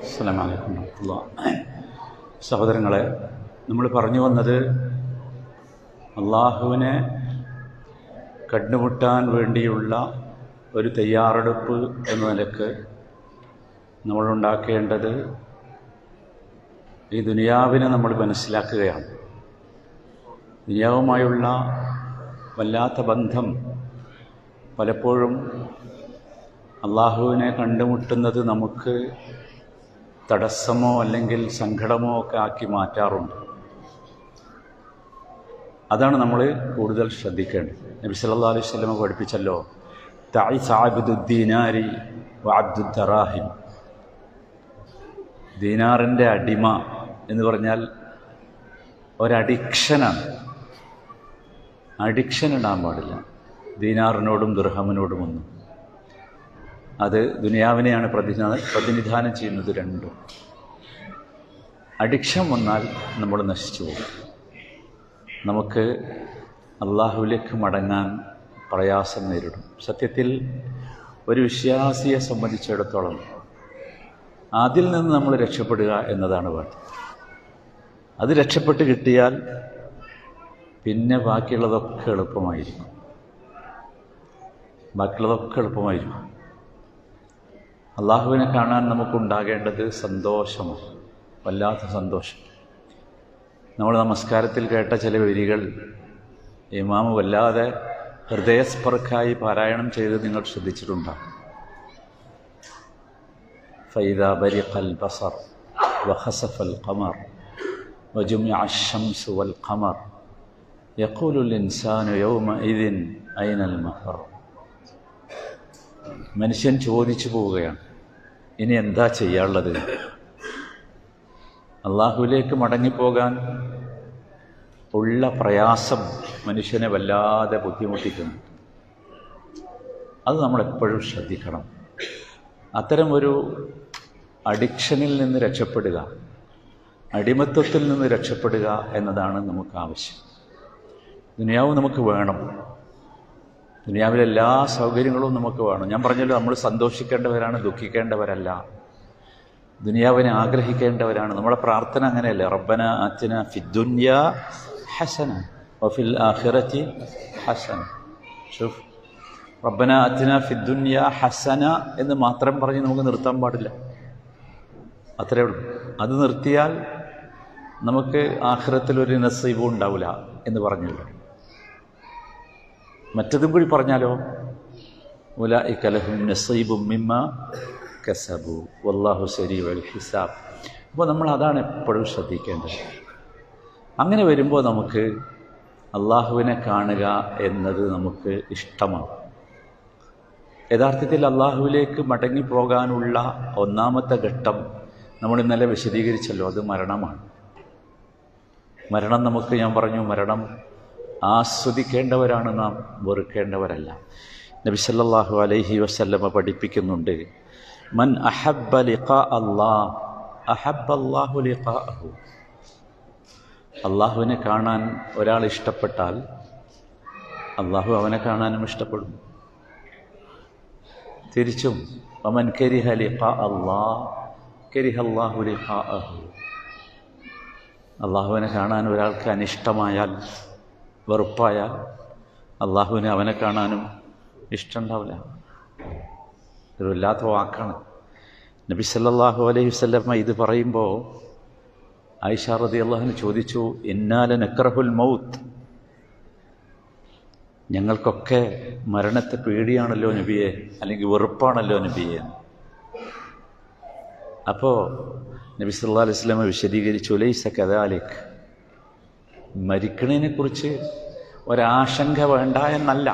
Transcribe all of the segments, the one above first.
അസ്സലാമു അലൈക്കും വറഹ്മത്തുള്ളാഹി. സഹോദരങ്ങളെ, നമ്മൾ പറഞ്ഞു വന്നത് അള്ളാഹുവിനെ കണ്ടുമുട്ടാൻ വേണ്ടിയുള്ള ഒരു തയ്യാറെടുപ്പ് എന്ന നിലക്ക് നമ്മളുണ്ടാക്കേണ്ടത് ഈ ദുനിയാവിനെ നമ്മൾ മനസ്സിലാക്കുകയാണ്. ദുനിയാവുമായുള്ള വല്ലാത്ത ബന്ധം പലപ്പോഴും അള്ളാഹുവിനെ കണ്ടുമുട്ടുന്നത് നമുക്ക് തടസ്സമോ അല്ലെങ്കിൽ സങ്കടമോ ഒക്കെ ആക്കി മാറ്റാറുണ്ട്. അതാണ് നമ്മൾ കൂടുതൽ ശ്രദ്ധിക്കേണ്ടത്. നബി സല്ലല്ലാഹു അലൈഹി വസല്ലം പഠിപ്പിച്ചല്ലോ, തഈസ അബ്ദുദ്ദീനാരി വഅബ്ദുദ്ദറാഹിം. ദീനാറിൻ്റെ അടിമ എന്ന് പറഞ്ഞാൽ ഒരഡിക്ഷനാണ്. അഡിക്ഷൻ ഇടാൻ പാടില്ല ദീനാറിനോടും ദിർഹമിനോടുമൊന്നും. അത് ദുനിയാവിനെയാണ് പ്രതിനിധാനം ചെയ്യുന്നത്. രണ്ടും അഡിക്ഷൻ വന്നാൽ നമ്മൾ നശിച്ചു പോകും. നമുക്ക് അള്ളാഹുവിലേക്ക് മടങ്ങാൻ പ്രയാസം നേരിടും. സത്യത്തിൽ ഒരു വിശ്വാസിയെ സംബന്ധിച്ചിടത്തോളം അതിൽ നിന്ന് നമ്മൾ രക്ഷപ്പെടുക എന്നതാണ് വേണ്ടത്. അത് രക്ഷപ്പെട്ട് കിട്ടിയാൽ പിന്നെ ബാക്കിയുള്ളതൊക്കെ എളുപ്പമായിരിക്കും. അള്ളാഹുവിനെ കാണാൻ നമുക്കുണ്ടാകേണ്ടത് സന്തോഷമാണ്, വല്ലാത്ത സന്തോഷം. നമ്മൾ നമസ്കാരത്തിൽ കേട്ട ചില വരികൾ ഇമാമ് വല്ലാതെ ഹൃദയസ്പർക്കായി പാരായണം ചെയ്ത് നിങ്ങൾ ശ്രദ്ധിച്ചിട്ടുണ്ടാകും. ഫൈദാ ബരിഖൽ ബസർ വഖസഫൽ ഖമർ വജുമിഅ അശ്ശംസു വൽ ഖമർ യഖൂലുൽ ഇൻസാനു യൗമഇദിൻ ഐനൽ മഫർ. മനുഷ്യൻ ചോദിച്ചു പോവുകയാണ്, ഇനി എന്താ ചെയ്യാനുള്ളത്? അള്ളാഹുവിലേക്ക് മടങ്ങിപ്പോകാൻ ഉള്ള പ്രയാസം മനുഷ്യനെ വല്ലാതെ ബുദ്ധിമുട്ടിക്കുന്നു. അത് നമ്മളെപ്പോഴും ശ്രദ്ധിക്കണം. അത്തരം ഒരു അഡിക്ഷനിൽ നിന്ന് രക്ഷപ്പെടുക, അടിമത്വത്തിൽ നിന്ന് രക്ഷപ്പെടുക എന്നതാണ് നമുക്ക് ആവശ്യം. ദുനിയാവ് നമുക്ക് വേണം, ദുനിയാവിലെ എല്ലാ സൗകര്യങ്ങളും നമുക്ക് വേണം. ഞാൻ പറഞ്ഞല്ലോ, നമ്മൾ സന്തോഷിക്കേണ്ടവരാണ്, ദുഃഖിക്കേണ്ടവരല്ല. ദുനിയാവിനെ ആഗ്രഹിക്കേണ്ടവരാണ്. നമ്മുടെ പ്രാർത്ഥന അങ്ങനെയല്ലേ, റബ്ബന ആതിന ഫിദ്ദുനിയ ഹസന വഫിൽ ആഖിറതി ഹസന. ഷുഫ്, റബ്ബന ആതിന ഫിദ്ദുനിയ ഹസന എന്ന് മാത്രം പറഞ്ഞ് നമുക്ക് നിർത്താൻ പാടില്ല. അത്രയേ ഉള്ളൂ. അത് നിർത്തിയാൽ നമുക്ക് ആഖിറത്തിലൊരു നസീബും ഉണ്ടാവില്ല എന്ന് പറഞ്ഞല്ലോ. മറ്റതും കൂടി പറഞ്ഞാലോ, ഉലൈക ലഹും നസീബും മിമ്മാ കസബു വല്ലാഹു സരീഉൽ ഹിസാബ്. അപ്പോൾ നമ്മൾ അതാണ് എപ്പോഴും ശ്രദ്ധിക്കേണ്ടത്. അങ്ങനെ വരുമ്പോൾ നമുക്ക് അള്ളാഹുവിനെ കാണുക എന്നത് നമുക്ക് ഇഷ്ടമാണ്. യഥാർത്ഥത്തിൽ അള്ളാഹുവിലേക്ക് മടങ്ങിപ്പോകാനുള്ള ഒന്നാമത്തെ ഘട്ടം നമ്മൾ ഇന്നലെ വിശദീകരിച്ചല്ലോ, അത് മരണമാണ്. മരണം നമുക്ക്, ഞാൻ പറഞ്ഞു, മരണം ആസ്വദിക്കേണ്ടവരാണ് നാം, വെറുക്കേണ്ടവരല്ല. നബി സല്ലല്ലാഹു അലൈഹി വസല്ലമ പഠിപ്പിക്കുന്നുണ്ട്, മൻ അഹബ്ബ ലിഖാ അല്ലാഹ് അഹബ്ബ അല്ലാഹു ലിഖാഅഹു. അള്ളാഹുവിനെ കാണാൻ ഒരാൾ ഇഷ്ടപ്പെട്ടാൽ അള്ളാഹു അവനെ കാണാനും ഇഷ്ടപ്പെടും. തിരിച്ചും വമൻ കരിഹ ലിഖാ അല്ലാഹ് കരിഹ അല്ലാഹു ലിഖാഅഹു. അള്ളാഹുവിനെ കാണാൻ ഒരാൾക്ക് അനിഷ്ടമായാൽ, വെറുപ്പായാൽ, അള്ളാഹുവിനെ അവനെ കാണാനും ഇഷ്ടമുണ്ടാവില്ല. ഒരു വല്ലാത്ത വാക്കാണ്. നബി സല്ലല്ലാഹു അലൈഹി വസല്ലം ഇത് പറയുമ്പോൾ ആയിഷ റളിയല്ലാഹു അൻഹ ചോദിച്ചു, ഇന്നാ ലനക്റഹുൽ മൗത്ത്. ഞങ്ങൾക്കൊക്കെ മരണത്തെ പേടിയാണല്ലോ നബിയെ, അല്ലെങ്കിൽ വെറുപ്പാണല്ലോ നബിയെ. അപ്പോൾ നബി സല്ലല്ലാഹു അലൈഹി വസല്ലം വിശദീകരിച്ചു, ലൈസ കദാലിക്. മരിക്കണതിനെക്കുറിച്ച് ഒരാശങ്ക വേണ്ട എന്നല്ല.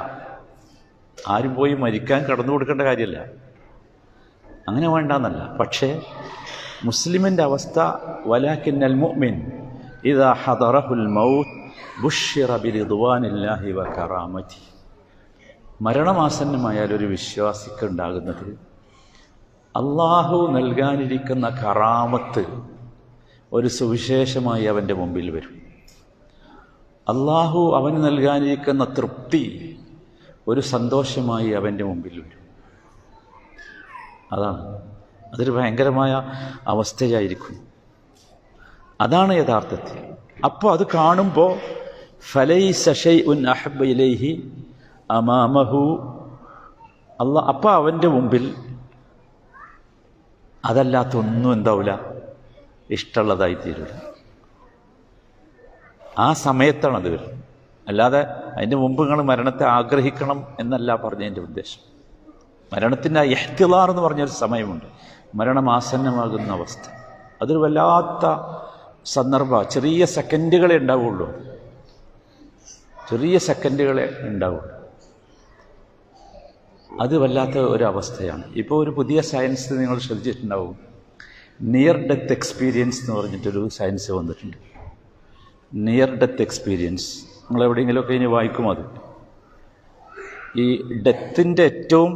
ആരും പോയി മരിക്കാൻ കടന്നു കൊടുക്കേണ്ട കാര്യമല്ല, അങ്ങനെ വേണ്ടെന്നല്ല. പക്ഷേ മുസ്ലിമിൻ്റെ അവസ്ഥ, വലാകിന്നൽ മുഅ്മിൻ ഇദാ ഹദറഹുൽ മൗത്ത് ബുശ്ശിറ ബിറിദ്വാനില്ലാഹി വകറാമതി. മരണമാസന്നമായാൽ ഒരു വിശ്വാസിക്ക് ഉണ്ടാകുന്നത് അള്ളാഹു നൽകാനിരിക്കുന്ന കറാമത്ത് ഒരു സുവിശേഷമായി അവൻ്റെ മുമ്പിൽ വരും. അള്ളാഹു അവന് നൽകാനിരിക്കുന്ന തൃപ്തി ഒരു സന്തോഷമായി അവൻ്റെ മുമ്പിൽ വരും. അതാണ് അതൊരു ഭയങ്കരമായ അവസ്ഥയായിരിക്കും. അതാണ് യഥാർത്ഥത്തിൽ. അപ്പോൾ അത് കാണുമ്പോൾ ഫലൈസ ശൈഉൻ അഹബ്ബ ഇലൈഹി അമാമഹു അല്ലാഹ്, അപ്പോൾ അവൻ്റെ മുമ്പിൽ അതല്ലാത്ത ഒന്നും എന്താവില്ല, ഇഷ്ടമുള്ളതായി തീരില്ല. ആ സമയത്താണ് അത് വരുന്നത്. അല്ലാതെ അതിൻ്റെ മുമ്പ് നിങ്ങൾ മരണത്തെ ആഗ്രഹിക്കണം എന്നല്ല പറഞ്ഞതിൻ്റെ ഉദ്ദേശം. മരണത്തിൻ്റെ ആ ഇഹ്തിലാർ എന്ന് പറഞ്ഞൊരു സമയമുണ്ട്, മരണം ആസന്നമാകുന്ന അവസ്ഥ. അതൊരു വല്ലാത്ത സന്ദർഭം. ചെറിയ സെക്കൻഡുകളെ ഉണ്ടാവുള്ളൂ, ചെറിയ സെക്കൻഡുകളെ ഉണ്ടാവുള്ളൂ. അത് വല്ലാത്ത ഒരവസ്ഥയാണ്. ഇപ്പോൾ ഒരു പുതിയ സയൻസ് നിങ്ങൾ ശ്രദ്ധിച്ചിട്ടുണ്ടാവും, നിയർ ഡെത്ത് എക്സ്പീരിയൻസ് എന്ന് പറഞ്ഞിട്ടൊരു സയൻസ് വന്നിട്ടുണ്ട്. നിയർ ഡെത്ത് എക്സ്പീരിയൻസ് നിങ്ങൾ എവിടെയെങ്കിലുമൊക്കെ ഇനി വായിക്കും. അത് ഈ ഡെത്തിൻ്റെ ഏറ്റവും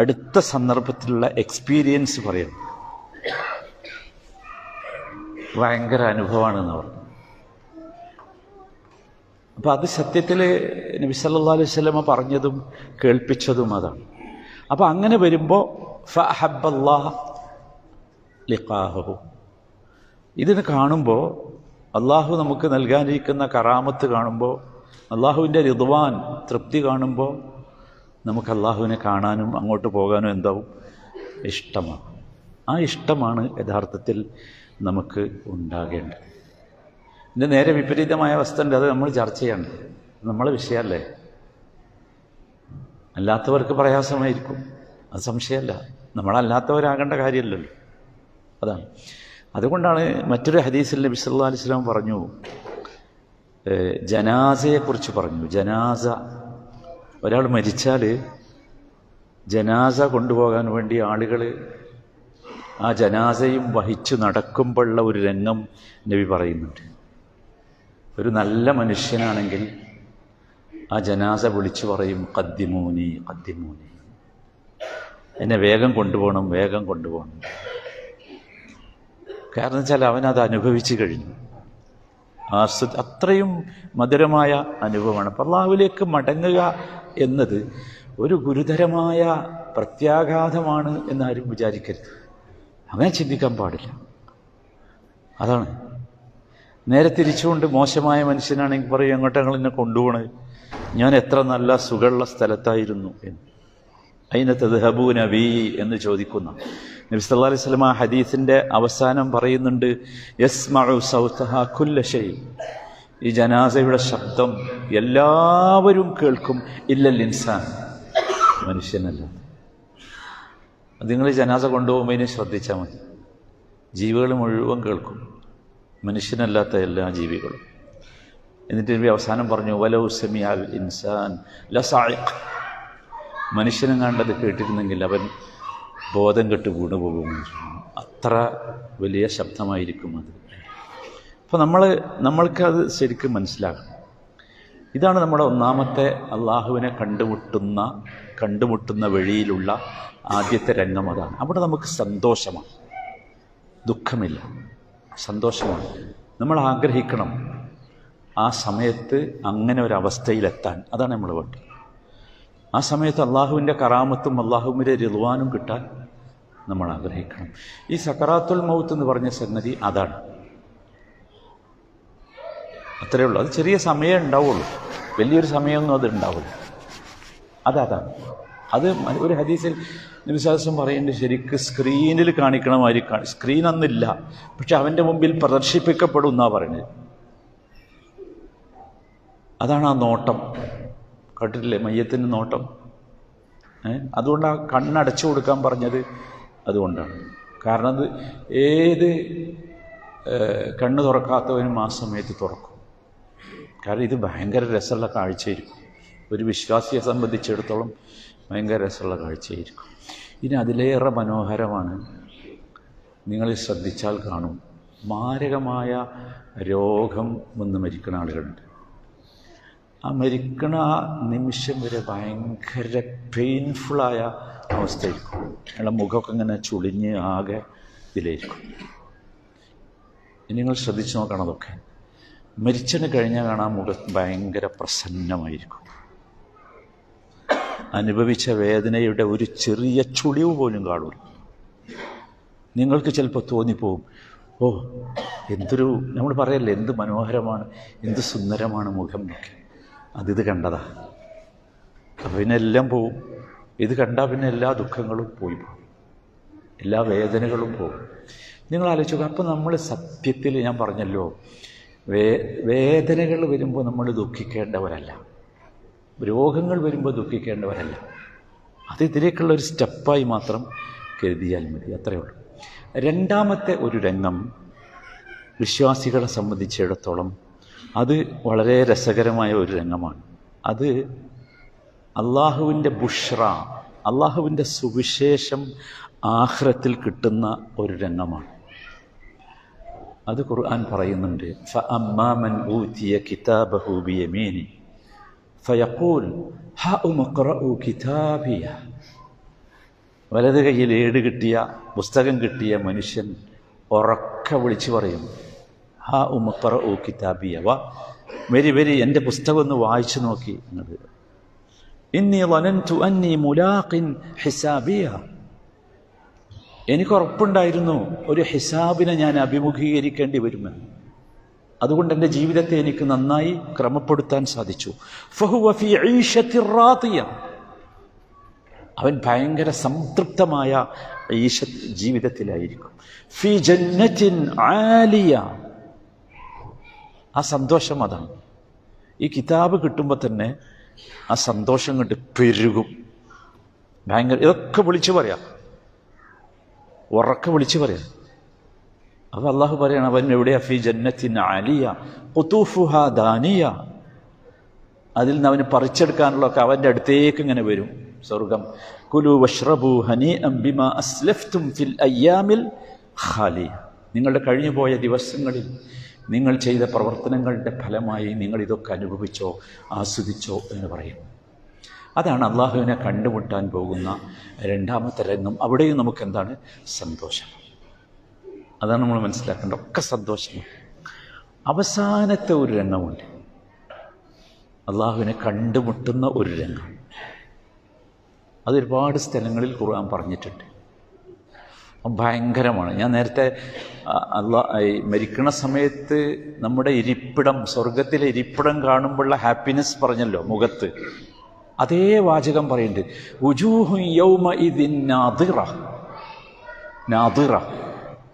അടുത്ത സന്ദർഭത്തിലുള്ള എക്സ്പീരിയൻസ് പറയുന്നു. ഭയങ്കര അനുഭവമാണെന്ന് പറഞ്ഞു. അപ്പോൾ അത് സത്യത്തിൽ നബി സല്ലല്ലാഹു അലൈഹി വസല്ലമ പറഞ്ഞതും കേൾപ്പിച്ചതും അതാണ്. അപ്പോൾ അങ്ങനെ വരുമ്പോൾ ഫഅഹബ്ബല്ലാഹ ലിഖാഹു, ഇതിന് കാണുമ്പോൾ അള്ളാഹു നമുക്ക് നൽകാനിരിക്കുന്ന കറാമത്ത് കാണുമ്പോൾ, അള്ളാഹുവിൻ്റെ റിദ്വാൻ തൃപ്തി കാണുമ്പോൾ നമുക്ക് അള്ളാഹുവിനെ കാണാനും അങ്ങോട്ട് പോകാനും എന്താവും, ഇഷ്ടമാണ്. ആ ഇഷ്ടമാണ് യഥാർത്ഥത്തിൽ നമുക്ക് ഉണ്ടാകേണ്ടത്. ഇതിൻ്റെ നേരെ വിപരീതമായ അവസ്ഥ ഉണ്ട്, അത് നമ്മൾ ചർച്ച ചെയ്യണം. നമ്മളെ വിഷയമല്ലേ, അല്ലാത്തവർക്ക് പ്രയാസമായിരിക്കും, അത് സംശയമല്ല. നമ്മളല്ലാത്തവരാകേണ്ട കാര്യമല്ലല്ലോ, അതാണ്. അതുകൊണ്ടാണ് മറ്റൊരു ഹദീസിൽ നബി സല്ലല്ലാഹു അലൈഹി വസല്ലം പറഞ്ഞു, ജനാസയെക്കുറിച്ച് പറഞ്ഞു. ജനാസ, ഒരാൾ മരിച്ചാൽ ജനാസ കൊണ്ടുപോകാൻ വേണ്ടി ആളുകൾ ആ ജനാസയും വഹിച്ചു നടക്കുമ്പോഴുള്ള ഒരു രംഗം നബി പറയുന്നുണ്ട്. ഒരു നല്ല മനുഷ്യനാണെങ്കിൽ ആ ജനാസ വിളിച്ചു പറയും, ഖദ്ദിമൂനി ഖദ്ദിമൂനി, എന്നെ വേഗം കൊണ്ടുപോകണം, വേഗം കൊണ്ടുപോകണം. കാരണം വെച്ചാൽ അവനത് അനുഭവിച്ചു കഴിഞ്ഞു. അത്രയും മധുരമായ അനുഭവമാണ്. അപ്പോൾ അല്ലാഹുവിലേക്ക് മടങ്ങുക എന്നത് ഒരു ഗുരുതരമായ പ്രത്യാഘാതമാണ് എന്നാരും വിചാരിക്കരുത്. അങ്ങനെ ചിന്തിക്കാൻ പാടില്ല. അതാണ്. നേരെ തിരിച്ചുകൊണ്ട് മോശമായ മനുഷ്യനാണെങ്കിൽ പറയും, എങ്ങോട്ട് ഞങ്ങൾ എന്നെ കൊണ്ടുപോകണത്, ഞാൻ എത്ര നല്ല സുഖമുള്ള സ്ഥലത്തായിരുന്നു എന്ന്. അയിന തദ്ഹബൂന ബീ എന്ന് ചോദിക്കുന്ന നബി സല്ലല്ലാഹു അലൈഹി വസല്ലം ആ ഹദീസിൻ്റെ അവസാനം പറയുന്നുണ്ട്, യസ്മഉ സൗതഹാ കുല്ല ഷൈ, ഈ ജനാസയുടെ ശബ്ദം എല്ലാവരും കേൾക്കും, ഇല്ലൽ ഇൻസാൻ, മനുഷ്യനല്ല. അത് നിങ്ങൾ ജനാസ കൊണ്ടുപോകുമ്പോൾ ഇനി ശ്രദ്ധിച്ചാൽ മതി. ജീവികൾ മുഴുവൻ കേൾക്കും, മനുഷ്യനല്ലാത്ത എല്ലാ ജീവികളും. എന്നിട്ട് നബി അവസാനം പറഞ്ഞു, വലൗ സമിഅൽ ഇൻസാൻ ലസഇഖ്, മനുഷ്യനും കണ്ടത് കേട്ടിരുന്നെങ്കിൽ അവൻ ബോധം കെട്ട് വീണുപോകും. അത്ര വലിയ ശബ്ദമായിരിക്കും അത്. അപ്പോൾ നമ്മൾക്കത് ശരിക്കും മനസ്സിലാക്കണം. ഇതാണ് നമ്മുടെ ഒന്നാമത്തെ അള്ളാഹുവിനെ കണ്ടുമുട്ടുന്ന വഴിയിലുള്ള ആദ്യത്തെ രംഗം. അതാണ്. അവിടെ നമുക്ക് സന്തോഷമാണ്, ദുഃഖമില്ല, സന്തോഷമാണ്. നമ്മൾ ആഗ്രഹിക്കണം ആ സമയത്ത് അങ്ങനെ ഒരവസ്ഥയിലെത്താൻ. അതാണ് നമ്മൾ വേണ്ടത്. ആ സമയത്ത് അള്ളാഹുവിൻ്റെ കറാമത്തും അള്ളാഹുവിൻ്റെ റിദ്വാനും കിട്ടാൻ നമ്മൾ ആഗ്രഹിക്കണം. ഈ സക്കറാത്തുൽ മൗത്ത് എന്ന് പറഞ്ഞ സംഗതി അതാണ്. അത്രയേ ഉള്ളൂ. അത് ചെറിയ സമയം ഉണ്ടാവുള്ളൂ, വലിയൊരു സമയമൊന്നും അത് ഉണ്ടാവില്ല. അതാണ്. അത് ഒരു ഹദീസിൽ നബി സല്ലല്ലാഹു അലൈഹി വസല്ലം പറയുന്നുണ്ട്, ശരിക്ക് സ്ക്രീനിൽ കാണിക്കണമാതിരി സ്ക്രീൻ അന്നില്ല, പക്ഷെ അവൻ്റെ മുമ്പിൽ പ്രദർശിപ്പിക്കപ്പെടും എന്നാണ് പറയുന്നത്. അതാണ് ആ നോട്ടം. കേട്ടിട്ടില്ലേ മയ്യത്തിൻ്റെ നോട്ടം? അതുകൊണ്ടാണ് കണ്ണടച്ചു കൊടുക്കാൻ പറഞ്ഞത്. അതുകൊണ്ടാണ്. കാരണം അത് ഏത് കണ്ണ് തുറക്കാത്തവനും ആ സമയത്ത് തുറക്കും. കാരണം ഇത് ഭയങ്കര രസമുള്ള കാഴ്ചയായിരിക്കും. ഒരു വിശ്വാസിയെ സംബന്ധിച്ചിടത്തോളം ഭയങ്കര രസമുള്ള കാഴ്ചയായിരിക്കും. ഇനി അതിലേറെ മനോഹരമാണ്, നിങ്ങൾ ശ്രദ്ധിച്ചാൽ കാണും, മാരകമായ രോഗം വന്ന് മരിക്കുന്ന ആളുകളുണ്ട്. ആ മരിക്കണ ആ നിമിഷം വരെ ഭയങ്കര പെയിൻഫുള്ളായ അവസ്ഥയായിരിക്കും. അയാളുടെ മുഖമൊക്കെ ഇങ്ങനെ ചുളിഞ്ഞ് ആകെ ഇതിലായിരിക്കും. ഇനി നിങ്ങൾ ശ്രദ്ധിച്ചു നോക്കണം. അതൊക്കെ മരിച്ചതിന് കഴിഞ്ഞാൽ കാണാൻ മുഖം ഭയങ്കര പ്രസന്നമായിരിക്കും. അനുഭവിച്ച വേദനയുടെ ഒരു ചെറിയ ചുളിവ് പോലും കാണൂല. നിങ്ങൾക്ക് ചിലപ്പോൾ തോന്നിപ്പോവും, ഓ എന്തൊരു, നമ്മൾ പറയല്ലേ എന്ത് മനോഹരമാണ്, എന്ത് സുന്ദരമാണ് മുഖം എന്നൊക്കെ. ഇത് കണ്ടതാ. അപ്പം പിന്നെ എല്ലാം പോവും. ഇത് കണ്ടാൽ പിന്നെ എല്ലാ ദുഃഖങ്ങളും പോയി പോകും, എല്ലാ വേദനകളും പോകും. നിങ്ങൾ ആലോചിച്ച് നോക്കുക. അപ്പോൾ നമ്മൾ സത്യത്തിൽ ഞാൻ പറഞ്ഞല്ലോ, വേദനകൾ വരുമ്പോൾ നമ്മൾ ദുഃഖിക്കേണ്ടവരല്ല, രോഗങ്ങൾ വരുമ്പോൾ ദുഃഖിക്കേണ്ടവരല്ല. അത് ഇതിലേക്കുള്ള ഒരു സ്റ്റെപ്പായി മാത്രം കരുതിയാൽ മതി, അത്രയേ ഉള്ളൂ. രണ്ടാമത്തെ ഒരു രംഗം വിശ്വാസികളെ സംബന്ധിച്ചിടത്തോളം അത് വളരെ രസകരമായ ഒരു രംഗമാണ്. അത് അള്ളാഹുവിൻ്റെ ബുഷ്റ, അള്ളാഹുവിൻ്റെ സുവിശേഷം ആഖിറത്തിൽ കിട്ടുന്ന ഒരു രംഗമാണ്. അത് ഖുർആൻ പറയുന്നുണ്ട്, ഫഅമ്മാ മൻ ഊതിയ കിതാബഹു ബിയമീനി ഫയഖൂൽ ഹഉം ഇഖ്റഉ കിതാബിയ. വലത് കയ്യിൽ കിട്ടിയ പുസ്തകം കിട്ടിയ മനുഷ്യൻ ഉറക്കെ വിളിച്ചു പറയും, ഹഉം ഇഖ്റഉ കിതാബിയ, വരി എൻ്റെ പുസ്തകം ഒന്ന് വായിച്ചു നോക്കി. ഇന്നി ളനൻതു അന്നി മുലാഖിൻ ഹിസാബിയ, എനിക്ക് ഉറപ്പുണ്ടായിരുന്നു ഒരു ഹിസാബിനെ ഞാൻ അഭിമുഖീകരിക്കേണ്ടി വരുമെന്ന്. അതുകൊണ്ട് എൻ്റെ ജീവിതത്തെ എനിക്ക് നന്നായി ക്രമപ്പെടുത്താൻ സാധിച്ചു. ഫഹുവ ഫീ ഈശത്തിർ റാദിയ, അവൻ ഭയങ്കര സംതൃപ്തമായ ജീവിതത്തിലായിരിക്കും. ഫീ ജന്നത്തിൻ ആലിയ, ആ സന്തോഷം അതാണ്. ഈ കിതാബ് കിട്ടുമ്പോൾ തന്നെ ആ സന്തോഷം കൊണ്ട് പെരുകും. ഭയങ്കര, ഇതൊക്കെ വിളിച്ചു പറയാം, ഉറക്കെ വിളിച്ചു പറയാം. അപ്പോൾ അള്ളാഹു പറയണം, അവൻ എവിടെയാ? ഫീ ജന്നത്തിൻ ആലിയ ഖുതൂഫുഹാ ദാനിയ, അതിൽ നിന്ന് അവന് പറിച്ചെടുക്കാനുള്ളതൊക്കെ അവൻ്റെ അടുത്തേക്ക് ഇങ്ങനെ വരും. സ്വർഗം. കുലു വഷ്റബു ഹനീഅൻ ബിമാ അസ്ലഫ്തും ഫിൽ അയ്യാമിൽ ഖാലിയ, നിങ്ങളുടെ കഴിഞ്ഞു പോയ ദിവസങ്ങളിൽ നിങ്ങൾ ചെയ്ത പ്രവർത്തനങ്ങളുടെ ഫലമായി നിങ്ങൾ ഇതൊക്കെ അനുഭവിച്ചോ, ആസ്വദിച്ചോ എന്ന് പറയും. അതാണ് അള്ളാഹുവിനെ കണ്ടുമുട്ടാൻ പോകുന്ന രണ്ടാമത്തെ രംഗം. അവിടെയും നമുക്ക് എന്താണ്? സന്തോഷം. അതാണ് നമ്മൾ മനസ്സിലാക്കേണ്ടത്. ഒക്കെ സന്തോഷമാണ്. അവസാനത്തെ ഒരു രംഗമുണ്ട്, അള്ളാഹുവിനെ കണ്ടുമുട്ടുന്ന ഒരു രംഗം. അതൊരുപാട് സ്ഥലങ്ങളിൽ ഖുർആൻ പറഞ്ഞിട്ടുണ്ട്. ഭയങ്കരമാണ്. ഞാൻ നേരത്തെ മരിക്കണ സമയത്ത് നമ്മുടെ ഇരിപ്പിടം, സ്വർഗത്തിലെ ഇരിപ്പിടം കാണുമ്പോഴുള്ള ഹാപ്പിനെസ് പറഞ്ഞല്ലോ മുഖത്ത്. അതേ വാചകം പറയുന്നുണ്ട്, വുജൂഹു യൗമഇദിൻ നാദിറ, നാദിറ,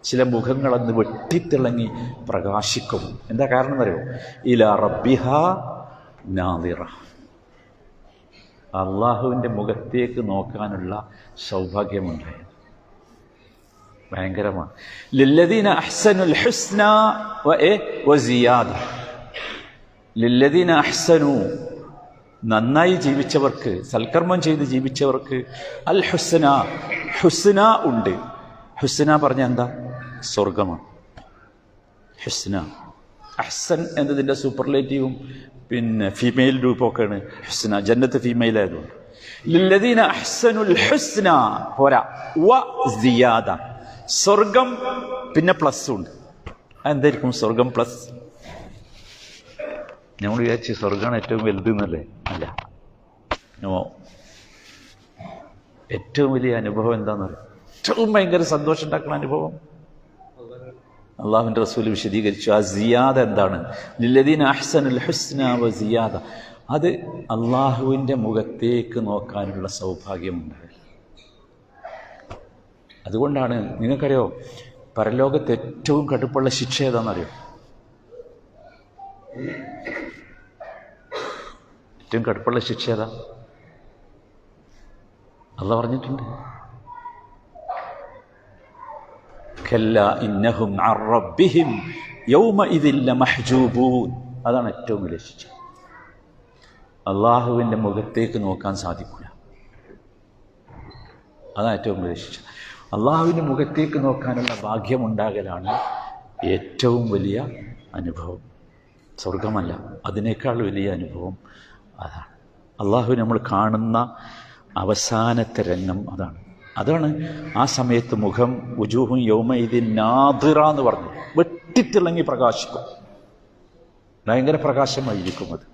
ചില മുഖങ്ങളന്ന് വെട്ടിത്തിളങ്ങി പ്രകാശിക്കും. എന്താ കാരണം എന്നറിയോ? ഇലാ റബ്ബിഹാ നാദിറ, അള്ളാഹുവിൻ്റെ മുഖത്തേക്ക് നോക്കാനുള്ള സൗഭാഗ്യമുണ്ടായി. ഭയങ്കരമാണ്. ലില്ലദീന അഹ്സനുൽ ഹുസ്ന വസിയാദ, ലില്ലദീന അഹ്സനു, നന്നായി ജീവിച്ചവർക്ക്, സൽക്കർമ്മം ചെയ്ത് ജീവിച്ചവർക്ക്, അൽ ഹുസ്ന, ഹുസ്ന ഉണ്ട്. ഹുസ്ന പറഞ്ഞ എന്താ? സ്വർഗമാണ് ഹുസ്ന. അഹ്സൻ എന്നതിൻ്റെ സൂപ്പർലേറ്റീവും പിന്നെ ഫീമെയിൽ രൂപമൊക്കെയാണ് ഹുസ്ന. ജന്നത്ത് ഫീമെയിൽ ആയതുകൊണ്ട്. ലില്ലദീന അഹ്സനുൽ ഹുസ്ന പോരാ, വ സിയാദ, സ്വർഗം പിന്നെ പ്ലസ് ഉണ്ട്. അതെന്തായിരിക്കും സ്വർഗം പ്ലസ്? നമ്മൾ വിചാരിച്ച് സ്വർഗമാണ് ഏറ്റവും വലുത് എന്നല്ലേ? അല്ല. ഏറ്റവും വലിയ അനുഭവം എന്താണെന്ന് പറയും? ഏറ്റവും ഭയങ്കര സന്തോഷം ഉണ്ടാക്കുന്ന അനുഭവം അള്ളാഹുവിൻ്റെ റസൂൽ വിശദീകരിച്ചു. ആ സിയാദ എന്താണ്? ലില്ലദീന അഹ്സനുൽ ഹുസ്ന വ സിയാദ, അത് അള്ളാഹുവിൻ്റെ മുഖത്തേക്ക് നോക്കാനുള്ള സൗഭാഗ്യമുണ്ടായി. അതുകൊണ്ടാണ് നിങ്ങൾക്കറിയോ, പരലോകത്ത് ഏറ്റവും കടുപ്പുള്ള ശിക്ഷ ഏതാണെന്നറിയോ? ഏറ്റവും കടുപ്പുള്ള ശിക്ഷ ഏതാ? അള്ളാഹ് പറഞ്ഞിട്ടുണ്ട്, കല്ലാ ഇന്നഹും അൻ റബ്ബിഹിം യൗമഇദിൻ ലമഹ്ജൂബൂൻ. അതാണ് ഏറ്റവും വലിയ ശിക്ഷ. അള്ളാഹുവിൻ്റെ മുഖത്തേക്ക് നോക്കാൻ സാധിക്കില്ല. അതാണ് ഏറ്റവും വലിയ ശിക്ഷ. അള്ളാഹുവിൻ്റെ മുഖത്തേക്ക് നോക്കാനുള്ള ഭാഗ്യമുണ്ടാകലാണ് ഏറ്റവും വലിയ അനുഭവം. സ്വർഗമല്ല, അതിനേക്കാൾ വലിയ അനുഭവം അതാണ്. അള്ളാഹുവിനെ നമ്മൾ കാണുന്ന അവസാനത്തെ രംഗം അതാണ്. അതാണ് ആ സമയത്ത് മുഖം വുജൂഹുൻ യൗമഇദിൻ നാദിറ എന്ന് പറഞ്ഞു, വെട്ടിത്തിളങ്ങി പ്രകാശിക്കും. ഭയങ്കര പ്രകാശമായിരിക്കും അത്.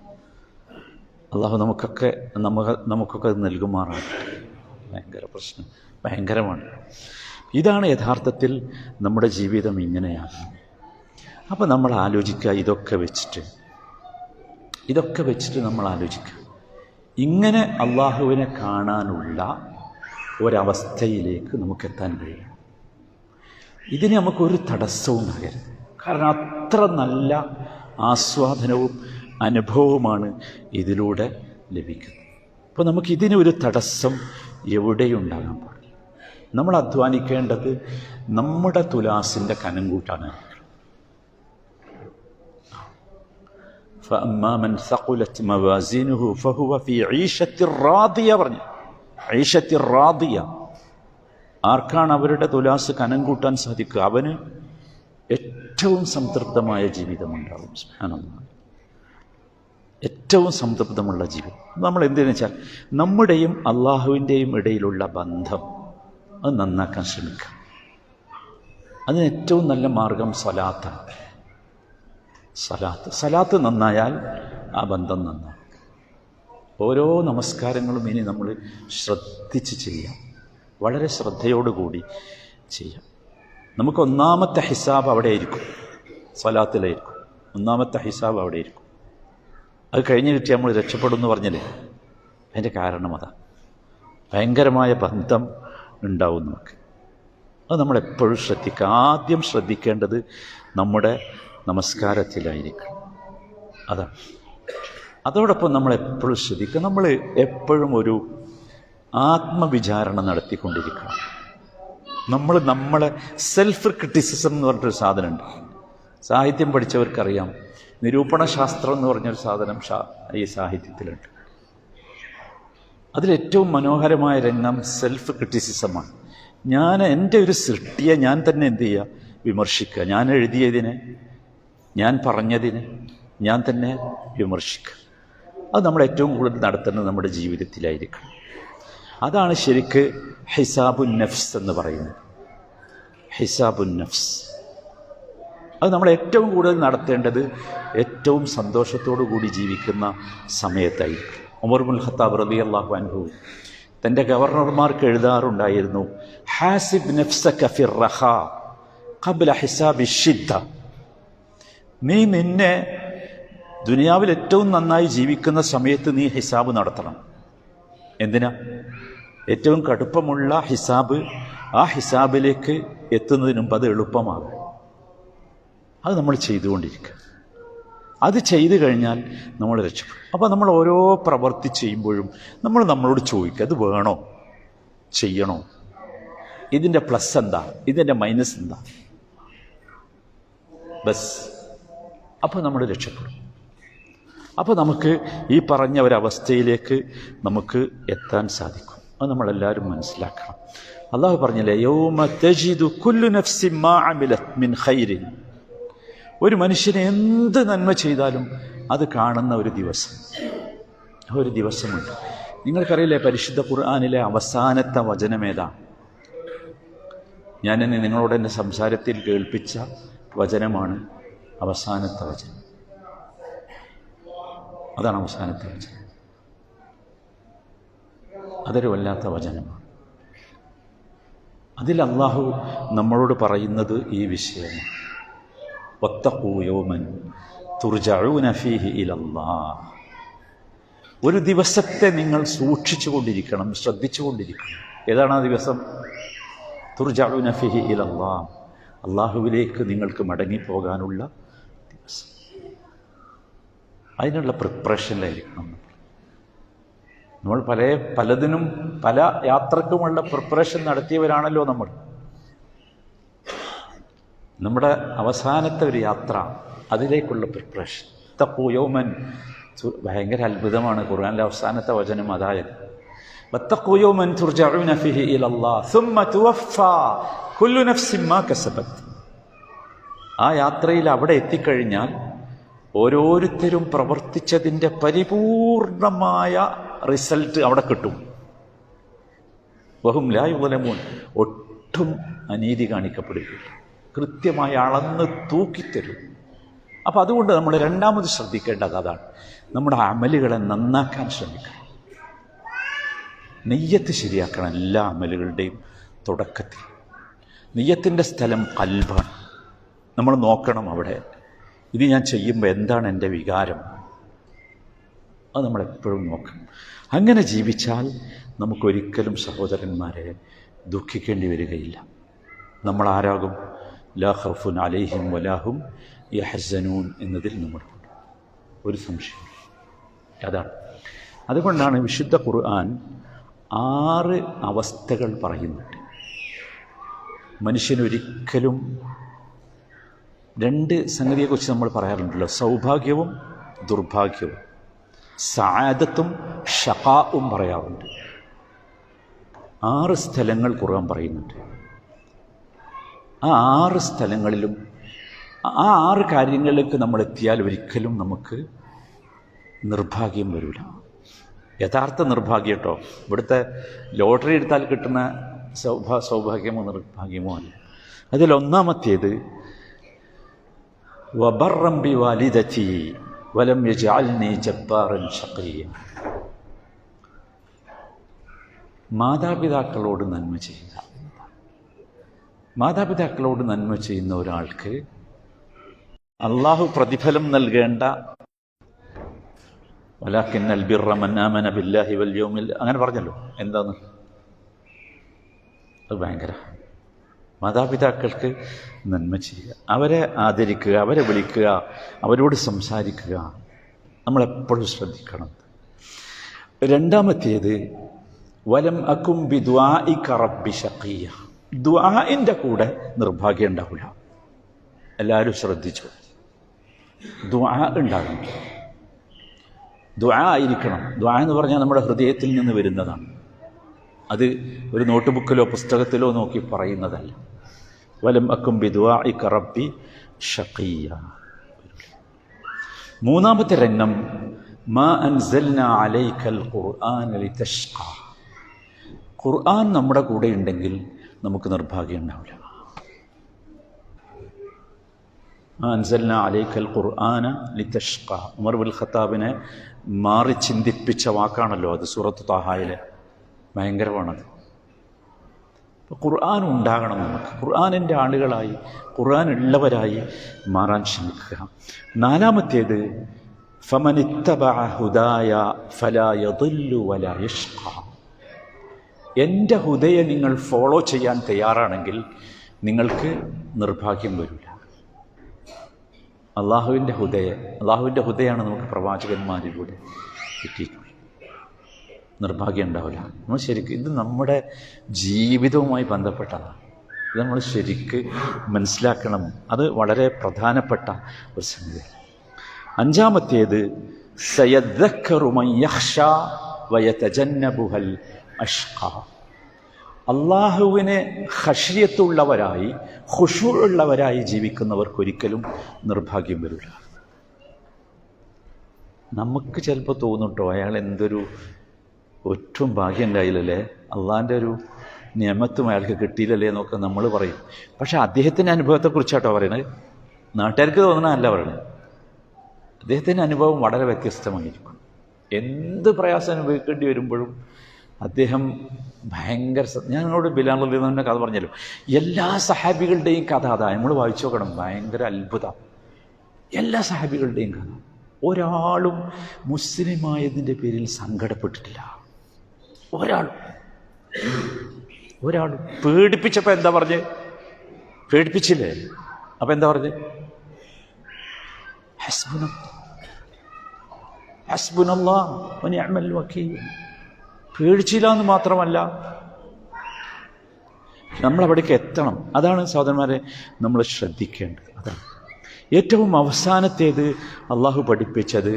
അള്ളാഹു നമുക്കൊക്കെ അത് നൽകുമാറാണ്. ഭയങ്കര പ്രശ്നം, ഭയങ്കരമാണ്. ഇതാണ് യഥാർത്ഥത്തിൽ നമ്മുടെ ജീവിതം ഇങ്ങനെയാണ്. അപ്പോൾ നമ്മൾ ആലോചിക്കുക, ഇതൊക്കെ വെച്ചിട്ട് നമ്മൾ ആലോചിക്കുക, ഇങ്ങനെ അള്ളാഹുവിനെ കാണാനുള്ള ഒരവസ്ഥയിലേക്ക് നമുക്കെത്താൻ കഴിയും. ഇതിന് നമുക്കൊരു തടസ്സവും ഉണ്ടാകരുത്. കാരണം അത്ര നല്ല ആസ്വാദനവും അനുഭവവുമാണ് ഇതിലൂടെ ലഭിക്കുന്നത്. അപ്പോൾ നമുക്കിതിന് ഒരു തടസ്സം എവിടെയും ഉണ്ടാകാൻ പാടില്ല. നമ്മൾ അധ്വാനിക്കേണ്ടത് നമ്മുടെ തുലാസിൻ്റെ കനം കൂട്ടാനാണ്. فأما من ثقلت موازينه فهو في عيشة راضية പറഞ്ഞു. عيشة راضية. ആർക്കാണ് അവരുടെ തുലാസ് കനം കൂട്ടാൻ സാധിക്കുക? അവന് ഏറ്റവും സംതൃപ്തമായ ജീവിതമുണ്ടാകും. സുബ്ഹാനല്ലാഹ്, ഏറ്റവും സംതൃപ്തമുള്ള ജീവിതം. നമ്മൾ എന്തെന്ന് വെച്ചാൽ നമ്മുടെയും അള്ളാഹുവിൻ്റെയും ഇടയിലുള്ള ബന്ധം അത് നന്നാക്കാൻ ശ്രമിക്കുക. അതിന് ഏറ്റവും നല്ല മാർഗം സ്വലാത്താണ്. സലാത്ത് നന്നായാൽ ആ ബന്ധം നന്നാകും. ഓരോ നമസ്കാരങ്ങളും ഇനി നമ്മൾ ശ്രദ്ധിച്ച് ചെയ്യാം, വളരെ ശ്രദ്ധയോടുകൂടി ചെയ്യാം. നമുക്ക് ഒന്നാമത്തെ ഹിസാബ് അവിടെ ആയിരിക്കും, സ്വലാത്തിലായിരിക്കും. ഒന്നാമത്തെ ഹിസാബ് അവിടെ ആയിരിക്കും. അത് കഴിഞ്ഞ് കിട്ടിയാൽ നമ്മൾ രക്ഷപ്പെടും എന്ന് പറഞ്ഞില്ലേ? അതിൻ്റെ കാരണം അതാണ്. ഭയങ്കരമായ ബന്ധം ഉണ്ടാവും നമുക്ക്. അത് നമ്മളെപ്പോഴും ശ്രദ്ധിക്കുക. ആദ്യം ശ്രദ്ധിക്കേണ്ടത് നമ്മുടെ നമസ്കാരത്തിലായിരിക്കും. അതാണ്. അതോടൊപ്പം നമ്മൾ എപ്പോഴും ശ്രദ്ധിക്കുക, നമ്മൾ എപ്പോഴും ഒരു ആത്മവിചാരണ നടത്തിക്കൊണ്ടിരിക്കണം. നമ്മളെ സെൽഫ് ക്രിറ്റിസിസം എന്ന് പറഞ്ഞിട്ടൊരു സാധനമുണ്ട്. സാഹിത്യം പഠിച്ചവർക്കറിയാം, നിരൂപണശാസ്ത്രം എന്ന് പറഞ്ഞൊരു സാധനം ഈ സാഹിത്യത്തിലുണ്ട്. അതിലേറ്റവും മനോഹരമായ രംഗം സെൽഫ് ക്രിറ്റിസിസമാണ്. എൻ്റെ ഒരു സൃഷ്ടിയെ ഞാൻ തന്നെ എന്ത് ചെയ്യുക? വിമർശിക്കുക. ഞാൻ എഴുതിയതിനെ, ഞാൻ പറഞ്ഞതിന് ഞാൻ തന്നെ വിമർശിക്കുക. അത് നമ്മൾ ഏറ്റവും കൂടുതൽ നടത്തുന്നത് നമ്മുടെ ജീവിതത്തിലായിരിക്കണം. അതാണ് ശരിക്ക് ഹിസാബുൻ നഫ്സ് എന്ന് പറയുന്നത്. ഹിസാബുൻ നഫ്സ് അത് നമ്മൾ ഏറ്റവും കൂടുതൽ നടത്തേണ്ടത് ഏറ്റവും സന്തോഷത്തോടു കൂടി ജീവിക്കുന്ന സമയത്തായിരിക്കും. ഉമർ ഇബ്നുൽ ഖത്താബ് റളിയല്ലാഹു അൻഹു തൻ്റെ ഗവർണർമാർക്ക് എഴുതാറുണ്ടായിരുന്നു, ഹാസിബ് നഫ്സക ഫിർ റഖാ ഖബ്ല ഹിസാബി ഷിദ്ദ. നീ നിന്നെ ദുനിയാവിൽ ഏറ്റവും നന്നായി ജീവിക്കുന്ന സമയത്ത് നീ ഹിസാബ് നടത്തണം. എന്തിനാ? ഏറ്റവും കടുപ്പമുള്ള ഹിസാബ്, ആ ഹിസാബിലേക്ക് എത്തുന്നതിന് മുമ്പ് അത് എളുപ്പമാകും. അത് നമ്മൾ ചെയ്തുകൊണ്ടിരിക്കുക. അത് ചെയ്തു കഴിഞ്ഞാൽ നമ്മൾ രക്ഷപ്പെടും. അപ്പോൾ നമ്മൾ ഓരോ പ്രവൃത്തി ചെയ്യുമ്പോഴും നമ്മൾ നമ്മളോട് ചോദിക്കുക, അത് വേണോ, ചെയ്യണോ, ഇതിൻ്റെ പ്ലസ് എന്താ, ഇതിൻ്റെ മൈനസ് എന്താ, ബസ്. അപ്പോൾ നമ്മൾ രക്ഷപ്പെടും. അപ്പോൾ നമുക്ക് ഈ പറഞ്ഞ ഒരവസ്ഥയിലേക്ക് നമുക്ക് എത്താൻ സാധിക്കും. അത് നമ്മളെല്ലാവരും മനസ്സിലാക്കണം. അള്ളാഹു പറഞ്ഞില്ലേ, യൗമ തജിദു കുല്ലു നഫ്സിൻ മാ അമിലത് മിൻ ഖൈരിൻ. ഒരു മനുഷ്യന് എന്ത് നന്മ ചെയ്താലും അത് കാണുന്ന ഒരു ദിവസമുണ്ട്. നിങ്ങൾക്കറിയില്ലേ, പരിശുദ്ധ ഖുർആനിലെ അവസാനത്തെ വചനമേതാ? ഞാൻ നിങ്ങളോട് എൻ്റെ സംസാരത്തിൽ കേൾപ്പിച്ച വചനമാണ് അവസാനത്തെ വചനം. അതാണ് അവസാനത്തെ വചനം. അതൊരു വല്ലാത്ത വചനമാണ്. അതിൽ അള്ളാഹു നമ്മളോട് പറയുന്നത് ഈ വിഷയമാണ്. വത്തഖൂ യൗമൻ തുർജഊന ഫീഹി ഇലല്ലാഹ്. ഒരു ദിവസത്തെ നിങ്ങൾ സൂക്ഷിച്ചുകൊണ്ടിരിക്കണം, ശ്രദ്ധിച്ചുകൊണ്ടിരിക്കണം. ഏതാണ് ആ ദിവസം? തുർജഊന ഫീഹി ഇലല്ലാഹ്. അള്ളാഹുവിലേക്ക് നിങ്ങൾക്ക് മടങ്ങിപ്പോകാനുള്ള ദിവസം. അതിനുള്ള പ്രിപ്പറേഷനിലായിരിക്കണം നമ്മൾ. പലതിനും പല യാത്രക്കുമുള്ള പ്രിപ്പറേഷൻ നടത്തിയവരാണല്ലോ നമ്മൾ. നമ്മുടെ അവസാനത്തെ ഒരു യാത്ര, അതിലേക്കുള്ള പ്രിപ്പറേഷൻ. വത്തഖൂ യൗമൻ, ഭയങ്കര അത്ഭുതമാണ് ഖുർആനിലെ അവസാനത്തെ വചനം അതായത്. വത്തഖൂ യൗമൻ തുർജഊന ഫീഹി ഇലല്ലാഹ് സുമ്മ തുവഫാ കുല്ലു നഫ്സിൻ മാ കസബത്. ആ യാത്രയിൽ അവിടെ എത്തിക്കഴിഞ്ഞാൽ ഓരോരുത്തരും പ്രവർത്തിച്ചതിൻ്റെ പരിപൂർണമായ റിസൾട്ട് അവിടെ കിട്ടും. വഹും ലാ യുളമൂൻ. ഒട്ടും അനീതി കാണിക്കപ്പെടുകയില്ല. കൃത്യമായി അളന്ന് തൂക്കിത്തരും. അപ്പം അതുകൊണ്ട് നമ്മൾ രണ്ടാമത് ശ്രദ്ധിക്കേണ്ടത് അതാണ്. നമ്മുടെ അമലുകളെ നന്നാക്കാൻ ശ്രമിക്കണം. നെയ്യത്ത് ശരിയാക്കണം എല്ലാ അമലുകളുടെയും തുടക്കത്തിൽ. നിയ്യത്തിൻ്റെ സ്ഥലം ഖൽബാണ്. നമ്മൾ നോക്കണം അവിടെ, ഇത് ഞാൻ ചെയ്യുമ്പോൾ എന്താണ് എൻ്റെ വികാരം, അത് നമ്മളെപ്പോഴും നോക്കണം. അങ്ങനെ ജീവിച്ചാൽ നമുക്കൊരിക്കലും സഹോദരന്മാരെ ദുഃഖിക്കേണ്ടി വരികയില്ല. നമ്മൾ ആരാകും? ലാ ഖൗഫുൻ അലൈഹിം വലാഹും യഹ്സനൂൻ എന്നതിൽ നമ്മളുണ്ട്, ഒരു സംശയം അതാണ്. അതുകൊണ്ടാണ് വിശുദ്ധ ഖുർആൻ 6 അവസ്ഥകൾ പറയുന്നുണ്ട്. മനുഷ്യനൊരിക്കലും 2 സംഗതിയെക്കുറിച്ച് നമ്മൾ പറയാറുണ്ടല്ലോ, സൗഭാഗ്യവും ദുർഭാഗ്യവും, സആദത്തും ഷഖാഉം പറയാറുണ്ട്. 6 സ്ഥലങ്ങൾ ഖുർആൻ പറയുന്നുണ്ട്. ആ 6 സ്ഥലങ്ങളിലും ആ 6 കാര്യങ്ങളിലേക്ക് നമ്മൾ എത്തിയാൽ ഒരിക്കലും നമുക്ക് നിർഭാഗ്യം വരില്ല. യഥാർത്ഥ നിർഭാഗ്യം കേട്ടോ, ഇവിടുത്തെ ലോട്ടറി എടുത്താൽ കിട്ടുന്ന സൗഭാഗ്യമോ നിർഭാഗ്യമോ അല്ല. അതിലൊന്നാമത്തേത് വബർറം ബിവാലിദതി വലം യജഅൽനി ജബ്ബാറൻ ശഖിയ്യ, മാതാപിതാക്കളോട് നന്മ ചെയ്യുക. മാതാപിതാക്കളോട് നന്മ ചെയ്യുന്ന ഒരാൾക്ക് അള്ളാഹു പ്രതിഫലം നൽകേണ്ട വലാകിന്നൽ ബിർറ മൻ ആമന ബില്ലാഹി വൽ യൗമിൽ, അങ്ങനെ പറഞ്ഞല്ലോ. എന്താന്ന് അത് ഭയങ്കര. മാതാപിതാക്കൾക്ക് നന്മ ചെയ്യുക, അവരെ ആദരിക്കുക, അവരെ വിളിക്കുക, അവരോട് സംസാരിക്കുക, നമ്മളെപ്പോഴും ശ്രദ്ധിക്കണം. രണ്ടാമത്തേത് വലം അകും ബിദുആഇക റബ്ബി ശഖിയ്യ, ദുആഇൻ്റെ കൂടെ നിർഭാഗ്യം ഉണ്ടാവില്ല. എല്ലാവരും ശ്രദ്ധിച്ചു, ദുആ ഉണ്ടാകണം, ദുആ ആയിരിക്കണം. ദുആ എന്ന് പറഞ്ഞാൽ നമ്മുടെ ഹൃദയത്തിൽ നിന്ന് വരുന്നതാണ്. അത് ഒരു നോട്ട് ബുക്കിലോ പുസ്തകത്തിലോ നോക്കി പറയുന്നതല്ല. വലം അകും ബിദുആഇക റബ്ബി ശഖിയ്യ. മൂന്നാമത്തെ രംഗം മാ അൻസൽനാ അലൈക്കൽ ഖുർആന ലിതശ്ഖാ, ഖുർആൻ നമ്മുടെ കൂടെ ഉണ്ടെങ്കിൽ നമുക്ക് നിർഭാഗ്യം ഉണ്ടാവില്ല. അൻസൽനാ അലൈക്കൽ ഖുർആന ലിതശ്ഖാ, ഉമർ ബിൻ ഖത്താബിനെ മാറി ചിന്തിപ്പിച്ച വാക്കാണല്ലോ അത്, സൂറത്ത് താഹായിലെ. ഭയങ്കരമാണത്. അപ്പോൾ ഖുർആൻ ഉണ്ടാകണം നമുക്ക്, ഖുർആനിൻ്റെ ആളുകളായി, ഖുർആൻ ഉള്ളവരായി മാറാൻ ശ്രമിക്കുക. നാലാമത്തേത് ഫമനിത്തബഅ ഹുദായ ഫലാ യദില്ലു വലാ യഷ്ഖാ, എൻ്റെ ഹുദയെ നിങ്ങൾ ഫോളോ ചെയ്യാൻ തയ്യാറാണെങ്കിൽ നിങ്ങൾക്ക് നിർഭാഗ്യം വരില്ല. അള്ളാഹുവിൻ്റെ ഹുദയാണ് നമുക്ക് പ്രവാചകന്മാരിലൂടെ കിട്ടിയിട്ടുള്ളത്. നിർഭാഗ്യം ഉണ്ടാവില്ല. നമ്മൾ ശരിക്കും ഇത് നമ്മുടെ ജീവിതവുമായി ബന്ധപ്പെട്ടതാണ്. ഇത് നമ്മൾ ശരിക്ക് മനസ്സിലാക്കണം. അത് വളരെ പ്രധാനപ്പെട്ട ഒരു സംഗതി. അഞ്ചാമത്തേത് സയദ്ദക്കറു മൻ യഖ്ശാ വയതജന്നബുഹൽ അഷ്ഖാ, അള്ളാഹുവിനെ ഖശിയത്തുള്ളവരായി, ഖുശൂഉള്ളവരായി ജീവിക്കുന്നവർക്കൊരിക്കലും നിർഭാഗ്യം വരില്ല. നമുക്ക് ചിലപ്പോൾ തോന്നുട്ടോ അയാൾ എന്തൊരു ഒട്ടും ഭാഗ്യം ഉണ്ടായില്ലല്ലേ, അള്ളാഹിൻ്റെ ഒരു നിയമത്തും അയാൾക്ക് കിട്ടിയില്ലല്ലേ എന്നൊക്കെ നമ്മൾ പറയും. പക്ഷെ അദ്ദേഹത്തിൻ്റെ അനുഭവത്തെക്കുറിച്ചാട്ടോ പറയുന്നത്, നാട്ടുകാർക്ക് തോന്നണമല്ല പറയണത്. അദ്ദേഹത്തിൻ്റെ അനുഭവം വളരെ വ്യത്യസ്തമായിരിക്കും. എന്ത് പ്രയാസം അനുഭവിക്കേണ്ടി വരുമ്പോഴും അദ്ദേഹം ഭയങ്കര, ഞാൻ നിങ്ങളോട് ബിലാൽ റളിയല്ലാഹു അൻഹുവിൻ്റെ കഥ പറഞ്ഞല്ലോ, എല്ലാ സഹാബികളുടെയും കഥ അതാ, നമ്മൾ വായിച്ചു നോക്കണം. ഭയങ്കര അത്ഭുതം. എല്ലാ സഹാബികളുടെയും കഥ. ഒരാളും മുസ്ലിമായതിൻ്റെ പേരിൽ സങ്കടപ്പെട്ടിട്ടില്ല. ഒരാളും പേടിപ്പിച്ചപ്പോൾ എന്താ പറഞ്ഞ്? പേടിപ്പിച്ചില്ലേ? അപ്പം എന്താ പറഞ്ഞ്? ഹസ്ബുനല്ലാഹ് വ നിഅമൽ വകീൽ. പേടിച്ചില്ല എന്ന് മാത്രമല്ല, നമ്മളവിടേക്ക് എത്തണം. അതാണ് സഹോദരന്മാരെ നമ്മൾ ശ്രദ്ധിക്കേണ്ടത്. അതാണ് ഏറ്റവും അവസാനത്തേത് അള്ളാഹു പഠിപ്പിച്ചത്.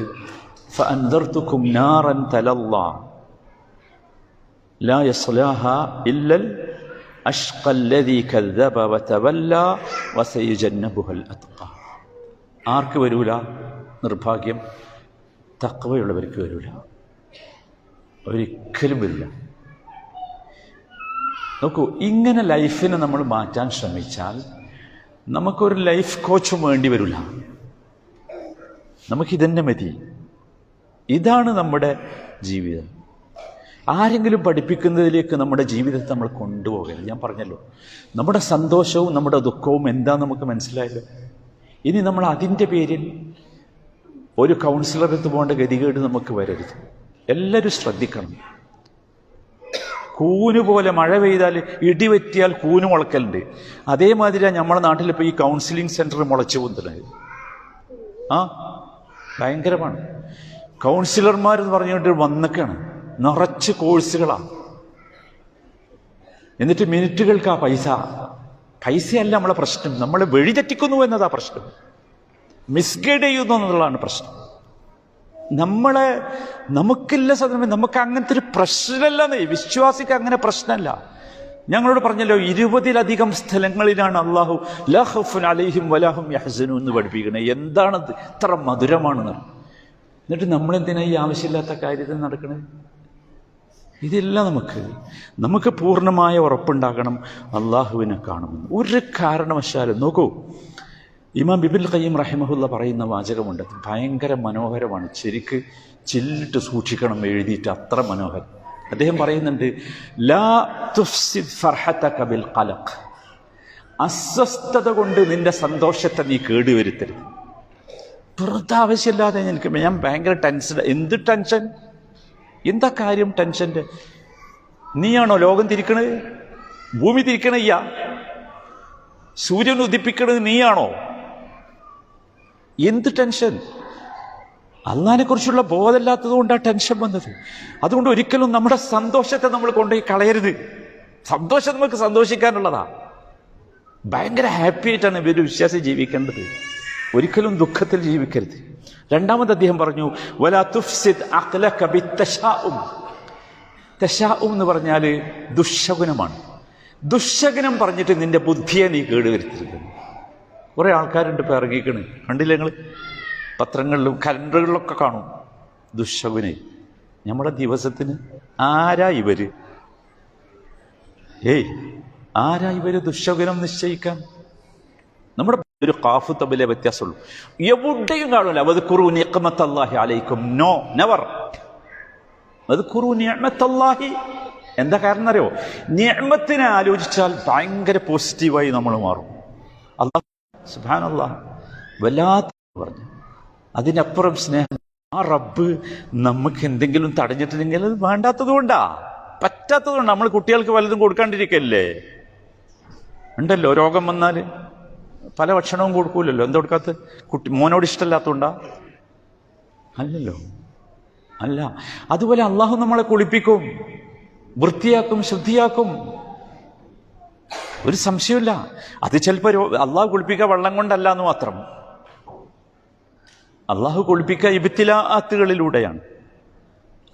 ഫഅൻദർതുകും നാറൻ തലല്ലാ ലാ യസ്ലാഹാ ഇല്ലൽ അഷ്ഖല്ലദീ കദ്ദബ വതവല്ലാ വസയജന്നബുഹൽ അത്ഖാ. ആർക്ക് വരൂല നിർഭാഗ്യം? തഖ്വയുള്ളവർക്ക് വരൂല, ഒരിക്കലും വരില്ല. നോക്കൂ, ഇങ്ങനെ ലൈഫിനെ നമ്മൾ മാറ്റാൻ ശ്രമിച്ചാൽ നമുക്കൊരു ലൈഫ് കോച്ചും വേണ്ടി വരില്ല. നമുക്കിതന്നെ മതി. ഇതാണ് നമ്മുടെ ജീവിതം. ആരെങ്കിലും പഠിപ്പിക്കുന്നതിലേക്ക് നമ്മുടെ ജീവിതത്തെ നമ്മൾ കൊണ്ടുപോകരുത്. ഞാൻ പറഞ്ഞല്ലോ, നമ്മുടെ സന്തോഷവും നമ്മുടെ ദുഃഖവും എന്താ നമുക്ക് മനസ്സിലായല്ലോ. ഇനി നമ്മൾ അതിൻ്റെ പേരിൽ ഒരു കൗൺസിലറെടുത്ത് പോകേണ്ട ഗതികേട് നമുക്ക് വരരുത്. എല്ലാവരും ശ്രദ്ധിക്കണം. കൂന് പോലെ മഴ പെയ്താൽ ഇടിവെറ്റിയാൽ കൂന് മുളക്കലുണ്ട്. അതേമാതിരിയാണ് നമ്മുടെ നാട്ടിലിപ്പോൾ ഈ കൗൺസിലിംഗ് സെൻറ്റർ മുളച്ചു പൊന്തുന്നത്. ഭയങ്കരമാണ്. കൗൺസിലർമാരെന്ന് പറഞ്ഞുകൊണ്ട് വന്നൊക്കെയാണ്, നിറച്ച് കോഴ്സുകളാണ്. എന്നിട്ട് മിനിറ്റുകൾക്ക് ആ പൈസയല്ല നമ്മളെ പ്രശ്നം, നമ്മൾ വഴിതെറ്റിക്കുന്നു എന്നതാ പ്രശ്നം, മിസ്ഗൈഡ് ചെയ്യുന്നു എന്നുള്ളതാണ് പ്രശ്നം. നമുക്കില്ല സാധനം, നമുക്ക് അങ്ങനത്തെ ഒരു പ്രശ്നമല്ലെന്നേ. വിശ്വാസിക്ക് അങ്ങനെ പ്രശ്നമല്ല. ഞങ്ങളോട് പറഞ്ഞല്ലോ, 20-ലധികം സ്ഥലങ്ങളിലാണ് അള്ളാഹു ലാ ഖൗഫുൻ അലൈഹിം വലാ ഹും യഹ്സനൂൻ എന്ന് പഠിപ്പിക്കണേ. എന്താണത്? ഇത്ര മധുരമാണെന്ന്. എന്നിട്ട് നമ്മളെന്തിനാ ഈ ആവശ്യമില്ലാത്ത കാര്യത്തിൽ നടക്കണേ? ഇതില്ല. നമുക്ക് പൂർണ്ണമായ ഉറപ്പുണ്ടാകണം അള്ളാഹുവിനെ കാണുമെന്ന്. ഒരു കാരണവശാലും നോക്കൂ, ഇമാം ഇബ്നുൽ ഖയ്യിം റഹിമഹുല്ല പറയുന്ന വാചകമുണ്ട്, ഭയങ്കര മനോഹരമാണ്. ശരിക്ക് ചില്ലിട്ട് സൂക്ഷിക്കണം എഴുതിയിട്ട്, അത്ര മനോഹരം. അദ്ദേഹം പറയുന്നുണ്ട്, ലാ തുഫ്സിദ് ഫർഹതക ബിൽ ഖലഖ്, അസ്വസ്ഥത കൊണ്ട് നിന്റെ സന്തോഷത്തെ നീ കേടുവരുത്തരുത്. വെറുതെ ആവശ്യമില്ലാതെ ഞാൻ ഭയങ്കര ടെൻഷൻ. എന്ത് ടെൻഷൻ? എന്താ കാര്യം ടെൻഷൻ്റെ? നീയാണോ ലോകം തിരിക്കണത്? ഭൂമി തിരിക്കണയ്യ? സൂര്യൻ ഉദിപ്പിക്കണത് നീയാണോ? എന്ത് ടെൻഷൻ? അള്ളാഹിനെ കുറിച്ചുള്ള ബോധമില്ലാത്തത് കൊണ്ടാണ് ടെൻഷൻ വന്നത്. അതുകൊണ്ട് ഒരിക്കലും നമ്മുടെ സന്തോഷത്തെ നമ്മൾ കൊണ്ടുപോയി കളയരുത്. സന്തോഷം നമുക്ക് സന്തോഷിക്കാനുള്ളതാ. ഭയങ്കര ഹാപ്പി ആയിട്ടാണ് ഇവര് വിശ്വാസി ജീവിക്കേണ്ടത്. ഒരിക്കലും ദുഃഖത്തിൽ ജീവിക്കരുത്. രണ്ടാമത് അദ്ദേഹം പറഞ്ഞു, വലാ തുഫ്സിദ് അഖ്ലക ബിത്തശാഉം. തശാഉം എന്ന് പറഞ്ഞാൽ ദുശ്ശകുനമാണ്. ദുശ്ശകുനം പറഞ്ഞിട്ട് നിന്റെ ബുദ്ധിയെ നീ കേടുവരുത്തരുത്. കുറേ ആൾക്കാരുണ്ട് ഇപ്പോൾ ഇറങ്ങിക്കണ്, കണ്ടില്ലേ നിങ്ങൾ? പത്രങ്ങളിലും കലണ്ടറുകളിലൊക്കെ കാണും ദുശ്ശകുനെ. നമ്മുടെ ദിവസത്തിന് ആരാ ഇവര്? ആരാ ഇവര് ദുശ്ശകുനം നിശ്ചയിക്കാൻ? നമ്മുടെ ഒരു ഖാഫ് തബിലെ വ്യത്യാസമുള്ളൂ. എവിടെയും കാണൂല വദ്കുറൂ നിഅമത്തല്ലാഹി അലൈക്കും. No, never. വദ്കുറൂ നിഅമത്തല്ലാഹി. എന്താ കാരണം അറിയോ? നിഅമത്തിനെ ആലോചിച്ചാൽ ഭയങ്കര പോസിറ്റീവായി നമ്മൾ മാറും. അല്ലാഹ് സുബ്ഹാനല്ലാഹ് വല്ലാത്ത പറഞ്ഞു. അതിനപ്പുറം സ്നേഹം. ആ റബ്ബ് നമുക്ക് എന്തെങ്കിലും തടഞ്ഞിട്ടുണ്ടെങ്കിൽ അത് വേണ്ടാത്തത് കൊണ്ടാ, പറ്റാത്തത് കൊണ്ടാ. നമ്മൾ കുട്ടികൾക്ക് വല്ലതും കൊടുക്കാണ്ടിരിക്കല്ലേ? ഉണ്ടല്ലോ, രോഗം വന്നാൽ പല ഭക്ഷണവും കൊടുക്കൂലല്ലോ. എന്താ കൊടുക്കാത്ത? മോനോട് ഇഷ്ടമല്ലാത്തതുകൊണ്ടാ? അല്ലല്ലോ, അല്ല. അതുപോലെ അള്ളാഹു നമ്മളെ കുളിപ്പിക്കും, വൃത്തിയാക്കും, ശുദ്ധിയാക്കും. ഒരു സംശയമില്ല. അത് ചിലപ്പോൾ അള്ളാഹു കുളിപ്പിക്കുക വെള്ളം കൊണ്ടല്ല എന്ന് മാത്രം. അള്ളാഹു കുളിപ്പിക്കുക ഇബ്തിലാഅത്തുകളിലൂടെയാണ്.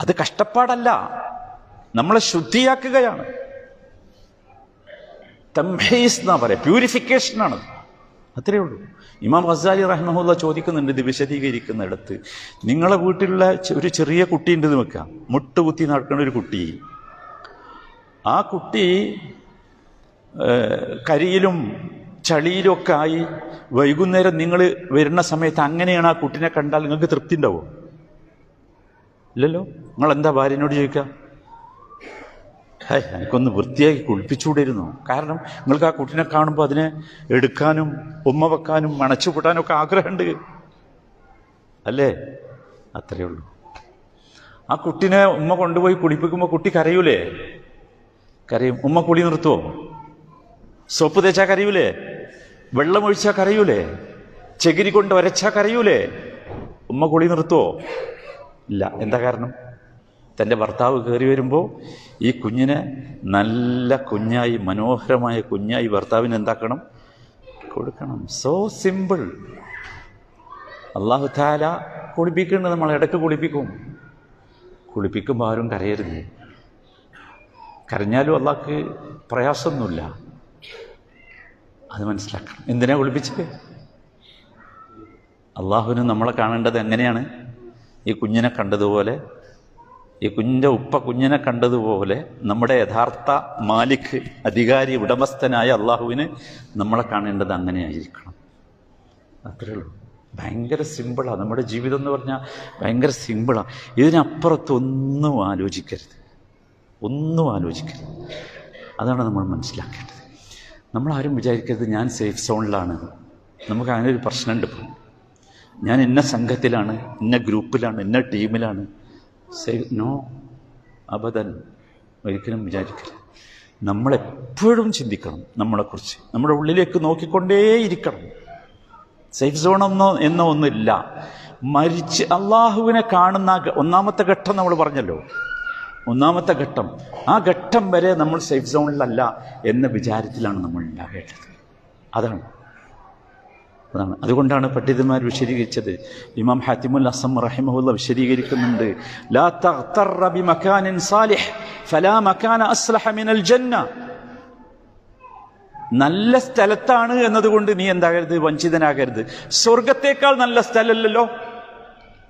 അത് കഷ്ടപ്പാടല്ല, നമ്മളെ ശുദ്ധിയാക്കുകയാണ്. തംഹീസ് എന്നാ പറയാ, പ്യൂരിഫിക്കേഷനാണ്. അത്രയേ ഉള്ളൂ. ഇമാം ഗസാലി റഹ്മഹുല്ല ചോദിക്കുന്നുണ്ട് ഇത് വിശദീകരിക്കുന്നിടത്ത്, നിങ്ങളെ വീട്ടിലുള്ള ഒരു ചെറിയ കുട്ടി ഉണ്ടെന്ന് വെക്കാം, മുട്ടുകുത്തി നടക്കുന്ന ഒരു കുട്ടി. ആ കുട്ടി കരിയിലും ചളിയിലും ഒക്കെ ആയി വൈകുന്നേരം നിങ്ങൾ വരുന്ന സമയത്ത് അങ്ങനെയാണ് ആ കുട്ടിനെ കണ്ടാൽ നിങ്ങൾക്ക് തൃപ്തി ഉണ്ടാവും? ഇല്ലല്ലോ. നിങ്ങളെന്താ ഭാര്യനോട് ചോദിക്കുക? എനിക്കൊന്ന് വൃത്തിയാക്കി കുളിപ്പിച്ചുകൂടിയിരുന്നു. കാരണം നിങ്ങൾക്ക് ആ കുട്ടിനെ കാണുമ്പോൾ അതിനെ എടുക്കാനും ഉമ്മ വെക്കാനും മണച്ചു കൂട്ടാനും ഒക്കെ ആഗ്രഹമുണ്ട് അല്ലേ? അത്രയേ ഉള്ളൂ. ആ കുട്ടിനെ ഉമ്മ കൊണ്ടുപോയി കുളിപ്പിക്കുമ്പോൾ കുട്ടി കരയൂലേ? കരയും. ഉമ്മ കുളി നിർത്തുവോ? സോപ്പ് തേച്ചാൽ കരയൂലേ? വെള്ളമൊഴിച്ചാൽ കരയൂലേ? ചകിരി കൊണ്ട് ഒരച്ചാൽ കരയൂലേ? ഉമ്മ കുളി നിർത്തുവോ? ഇല്ല. എന്താ കാരണം? തൻ്റെ ഭർത്താവ് കയറി വരുമ്പോൾ ഈ കുഞ്ഞിനെ നല്ല കുഞ്ഞായി, മനോഹരമായ കുഞ്ഞായി ഭർത്താവിന് എന്താക്കണം? കൊടുക്കണം. So simple. അല്ലാഹു തആല കുളിപ്പിക്കുന്നുണ്ട്. നമ്മൾ ഇടയ്ക്ക് കുളിപ്പിക്കുമ്പോൾ ആരും കരയരുത്. കരഞ്ഞാലും അള്ളാഹ്ക്ക് പ്രയാസമൊന്നുമില്ല. അത് മനസ്സിലാക്കണം. എന്തിനാ കുളിപ്പിച്ചത്? അള്ളാഹുവിന് നമ്മളെ കാണേണ്ടത് എങ്ങനെയാണ്? ഈ കുഞ്ഞിനെ കണ്ടതുപോലെ, ഈ കുഞ്ഞിൻ്റെ ഉപ്പ കുഞ്ഞിനെ കണ്ടതുപോലെ നമ്മുടെ യഥാർത്ഥ മാലിക്, അധികാരി, ഉടമസ്ഥനായ അള്ളാഹുവിന് നമ്മളെ കാണേണ്ടത് അങ്ങനെയായിരിക്കണം. അത്രേ ഉള്ളൂ. ഭയങ്കര സിമ്പിളാണ് നമ്മുടെ ജീവിതം എന്ന് പറഞ്ഞാൽ. ഭയങ്കര സിമ്പിളാണ്. ഇതിനപ്പുറത്തൊന്നും ആലോചിക്കരുത്. ഒന്നും ആലോചിക്കരുത്. അതാണ് നമ്മൾ മനസ്സിലാക്കേണ്ടത്. നമ്മളാരും വിചാരിക്കരുത് ഞാൻ സേഫ് സോണിലാണ്. നമുക്ക് അങ്ങനെ ഒരു പ്രശ്നമുണ്ട്. ഇപ്പോൾ ഞാൻ ഇന്ന സംഘത്തിലാണ്, ഇന്ന ഗ്രൂപ്പിലാണ്, ഇന്ന ടീമിലാണ്. നോ, അബദൻ, ഒരിക്കലും വിചാരിക്കരുത്. നമ്മളെപ്പോഴും ചിന്തിക്കണം നമ്മളെക്കുറിച്ച്. നമ്മുടെ ഉള്ളിലേക്ക് നോക്കിക്കൊണ്ടേയിരിക്കണം. സേഫ് സോൺ എന്നോ ഒന്നുമില്ല. മരിച്ച് അള്ളാഹുവിനെ കാണുന്ന ഒന്നാമത്തെ ഘട്ടം നമ്മൾ പറഞ്ഞല്ലോ, ഒന്നാമത്തെ ഘട്ടം, ആ ഘട്ടം വരെ നമ്മൾ സേഫ് സോണിലല്ല എന്ന വിചാരത്തിലാണ് നമ്മൾ ഉണ്ടാകേണ്ടത്. അതാണ്. അതുകൊണ്ടാണ് പണ്ഡിതന്മാർ വിശദീകരിച്ചത്. ഇമാം ഹാത്തിമുൽ അസം റഹിമഹുല്ല വിശദീകരിക്കുന്നുണ്ട്, ലാ തഗ്തറ ബിമകാനിൻ സാലിഹ് ഫലാ മകാന അസ്ലഹ മിനൽ ജന്ന. നല്ല സ്ഥലത്താണ് എന്നതുകൊണ്ട് നീ എന്താകരുത്, വഞ്ചിതനാകരുത്. സ്വർഗത്തേക്കാൾ നല്ല സ്ഥലമല്ലല്ലോ,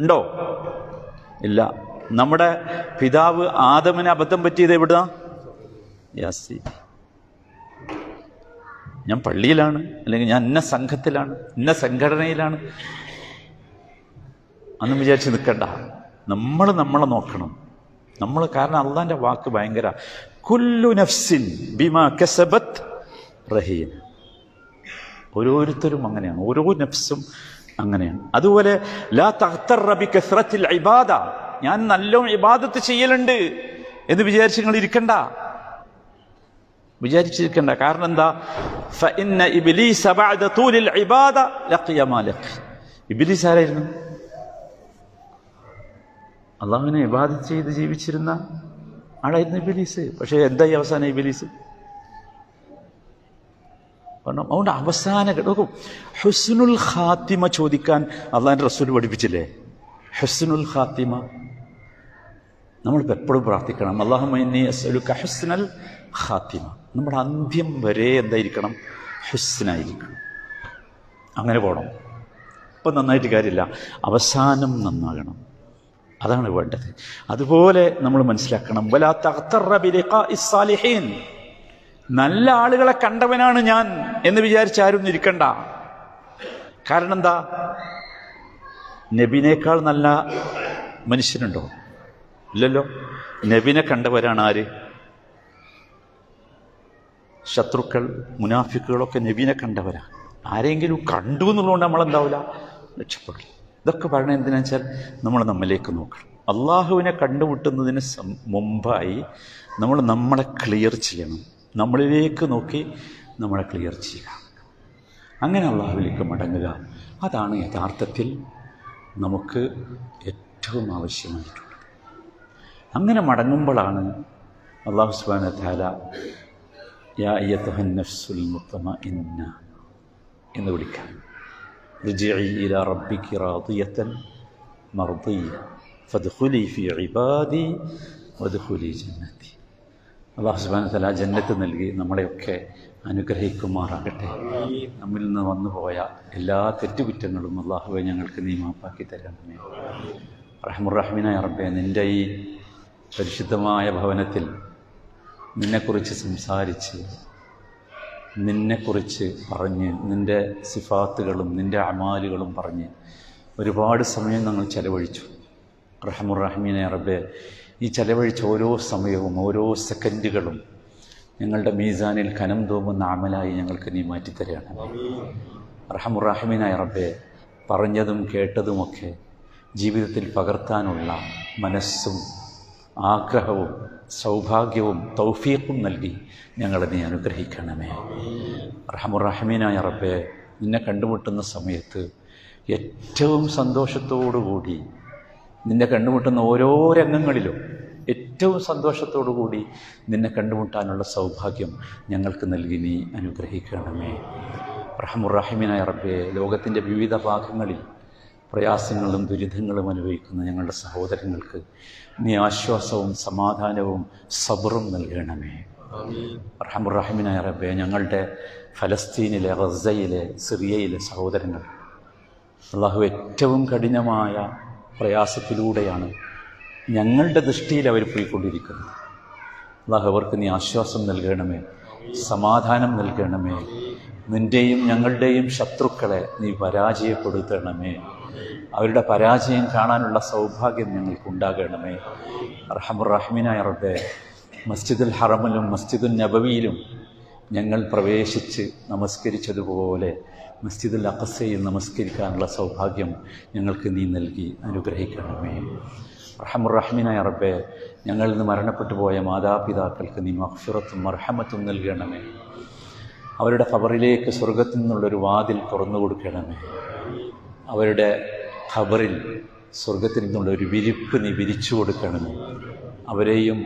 ഉണ്ടോ? ഇല്ല. നമ്മുടെ പിതാവ് ആദമിന് അബദ്ധം പറ്റിയത് എവിടാ? യാസി, ഞാൻ പള്ളിയിലാണ്, അല്ലെങ്കിൽ ഞാൻ ഇന്ന സംഘത്തിലാണ്, ഇന്ന സംഘടനയിലാണ് അന്നും വിചാരിച്ച് നിൽക്കണ്ട. നമ്മളെ നോക്കണം. കാരണം അള്ളാന്റെ വാക്ക് ഭയങ്കര, കുല്ലു നഫ്സിൻ ബിമാ കസബത് റഹീൻ. ഓരോരുത്തരും അങ്ങനെയാണ്, ഓരോ നഫ്സും അങ്ങനെയാണ്. അതുപോലെ ലാ തഗ്തറ ബികസ്റത്തിൽ ഇബാദ, ഞാൻ നല്ലോണം ഇബാദത്ത് ചെയ്യലുണ്ട് എന്ന് വിചാരിച്ച് നിങ്ങൾ വിചാരിച്ചിരിക്കണ്ട. കാരണം എന്താ? ഫഇന്ന ഇബ്ലീസ ബഅദ തൂലിൽ ഇബാദ ലഖിയ മാ ലഖി. ഇബ്ലീസ് ആരായിരുന്നു? അള്ളാഹുവിനെ ഇബാദത്ത് ചെയ്ത് ജീവിച്ചിരുന്ന ആളായിരുന്നു ഇബ്ലീസ്. പക്ഷേ എന്തായി അവസാനം ഇബ്ലീസ്? കാരണം അതുകൊണ്ട് അവസാന നോക്കൂ, ഹുസ്നുൽ ഖാത്തിമ ചോദിക്കാൻ അള്ളാഹിന്റെ റസൂൽ പഠിപ്പിച്ചില്ലേ? ഹുസ്നുൽ ഖാത്തിമ നമ്മളിപ്പോൾ എപ്പോഴും പ്രാർത്ഥിക്കണം, അല്ലാഹുമ്മ ഇന്നി അസ്അലുക ഹുസ്നൽ ഖാത്തിമ. നമ്മുടെ അന്ത്യം വരെ എന്തായിരിക്കണം? ഹുസ്നായിരിക്കണം. അങ്ങനെ പോകണം. ഇപ്പം നന്നായിട്ട് കാര്യമില്ല, അവസാനം നന്നാകണം. അതാണ് വേണ്ടത്. അതുപോലെ നമ്മൾ മനസ്സിലാക്കണം, വലാ തഗ്തറ ബിലിഖാഇസ് സാലിഹീൻ. നല്ല ആളുകളെ കണ്ടവനാണ് ഞാൻ എന്ന് വിചാരിച്ചാരും ഇരിക്കണ്ട. കാരണം എന്താ? നബിനേക്കാൾ നല്ല മനുഷ്യനുണ്ടോ? ഇല്ലല്ലോ. നബിനെ കണ്ടവരാണ് ആര്? ശത്രുക്കൾ, മുനാഫിക്കുകളൊക്കെ നബിനെ കണ്ടവരാ. ആരെങ്കിലും കണ്ടു എന്നുള്ളതുകൊണ്ട് നമ്മളെന്താവില്ല, രക്ഷപ്പെടില്ല. ഇതൊക്കെ പറയണത് എന്തിനാ വെച്ചാൽ നമ്മൾ നമ്മിലേക്ക് നോക്കണം. അള്ളാഹുവിനെ കണ്ടുമുട്ടുന്നതിന് മുമ്പായി നമ്മളെ ക്ലിയർ ചെയ്യണം. നമ്മളിലേക്ക് നോക്കി നമ്മളെ ക്ലിയർ ചെയ്യുക. അങ്ങനെ അള്ളാഹുവിലേക്ക് മടങ്ങുക. അതാണ് യഥാർത്ഥത്തിൽ നമുക്ക് ഏറ്റവും ആവശ്യമായിട്ടുള്ളത്. അങ്ങനെ മടങ്ങുമ്പോഴാണ് അല്ലാഹു സുബ്ഹാനഹു വ തആല യാ അയ്യത്തുഹൻ നഫ്സുൽ മുത്മഇന്ന എന്ന് വിളിക്കുക. ർജിഇ ഇലാ റബ്ബികി റാദിയതൻ മർദിയ ഫദ്ഖുലി ഫീ ഇബാദി വദ്ഖുലി ജന്നതി. അല്ലാഹു സുബ്ഹാനഹു വ തആല ജന്നത്ത് നൽകി നമ്മളെയൊക്കെ അനുഗ്രഹിക്കുമാറാകട്ടെ. നമ്മിൽ നിന്ന് വന്നുപോയ എല്ലാ തെറ്റുകുറ്റങ്ങളും അല്ലാഹുവേ ഞങ്ങൾക്ക് നീ മാപ്പാക്കി തരണമേ. റഹ്മുർ-റഹീമായ റബ്ബേ, നിൻ്റെ ഈ പരിശുദ്ധമായ ഭവനത്തിൽ നിന്നെക്കുറിച്ച് സംസാരിച്ച്, നിന്നെക്കുറിച്ച് പറഞ്ഞ്, നിൻ്റെ സിഫാത്തുകളും നിൻ്റെ അമാലുകളും പറഞ്ഞ് ഒരുപാട് സമയം ഞങ്ങൾ ചെലവഴിച്ചു. റഹ്മുർ-റഹീമായ റബ്ബേ, ഈ ചെലവഴിച്ച ഓരോ സമയവും ഓരോ സെക്കൻഡുകളും ഞങ്ങളുടെ മീസാനിൽ കനം തോന്നുന്ന അമലായി ഞങ്ങൾക്ക് നീ മാറ്റിത്തരികയാണ്. റഹ്മുർ-റഹീമായ റബ്ബേ, പറഞ്ഞതും കേട്ടതുമൊക്കെ ജീവിതത്തിൽ പകർത്താനുള്ള മനസ്സും ആഗ്രഹവും സൗഭാഗ്യവും തൗഫീഖും നൽകി ഞങ്ങളെ നീ അനുഗ്രഹിക്കണമേ. റഹ്മുർ-റഹീമായ റബ്ബേ, നിന്നെ കണ്ടുമുട്ടുന്ന സമയത്ത് ഏറ്റവും സന്തോഷത്തോടുകൂടി, നിന്നെ കണ്ടുമുട്ടുന്ന ഓരോ രംഗങ്ങളിലും ഏറ്റവും സന്തോഷത്തോടുകൂടി നിന്നെ കണ്ടുമുട്ടാനുള്ള സൗഭാഗ്യം ഞങ്ങൾക്ക് നൽകി നീ അനുഗ്രഹിക്കണമേ. റഹ്മുർ-റഹീമായ റബ്ബേ, ലോകത്തിൻ്റെ വിവിധ ഭാഗങ്ങളിൽ പ്രയാസങ്ങളും ദുരിതങ്ങളും അനുഭവിക്കുന്ന ഞങ്ങളുടെ സഹോദരങ്ങൾക്ക് നീ ആശ്വാസവും സമാധാനവും സബറും നൽകണമേ. റഹ്മുർ-റഹീമായ റബ്ബേ, ഞങ്ങളുടെ ഫലസ്തീനിലെ, ഗസയിലെ, സിറിയയിലെ സഹോദരങ്ങൾ അല്ലാഹു ഏറ്റവും കഠിനമായ പ്രയാസത്തിലൂടെയാണ് ഞങ്ങളുടെ ദൃഷ്ടിയിൽ അവർ പോയിക്കൊണ്ടിരിക്കുന്നത്. അല്ലാഹു അവർക്ക് നീ ആശ്വാസം നൽകണമേ, സമാധാനം നൽകണമേ. നിൻ്റെയും ഞങ്ങളുടെയും ശത്രുക്കളെ നീ പരാജയപ്പെടുത്തണമേ. അവരുടെ പരാജയം കാണാനുള്ള സൗഭാഗ്യം ഞങ്ങൾക്കുണ്ടാകണമേ. റഹ്മുർ-റഹീമായ റബ്ബേ, മസ്ജിദുൽ ഹറമിലും മസ്ജിദുൽ നബവിയിലും ഞങ്ങൾ പ്രവേശിച്ച് നമസ്കരിച്ചതുപോലെ മസ്ജിദുൽ അഖ്സയിൽ നമസ്കരിക്കാനുള്ള സൗഭാഗ്യം ഞങ്ങൾക്ക് നീ നൽകി അനുഗ്രഹിക്കണമേ. റഹമുറഹ്മീനായ റബ്ബേ, ഞങ്ങളിൽ നിന്ന് മരണപ്പെട്ടു പോയ മാതാപിതാക്കൾക്ക് നീ മഗ്ഫിറത്തും മർഹമത്തും നൽകണമേ. അവരുടെ ഖബറിലേക്ക് സ്വർഗത്തിൽ നിന്നുള്ളൊരു വാതിൽ തുറന്നു കൊടുക്കണമേ. അവരുടെ ഖബറിൽ സ്വർഗത്തിൽ നിന്നുള്ളൊരു വിരിപ്പ് നീ വിരിച്ചു കൊടുക്കണമേ. അവരെയും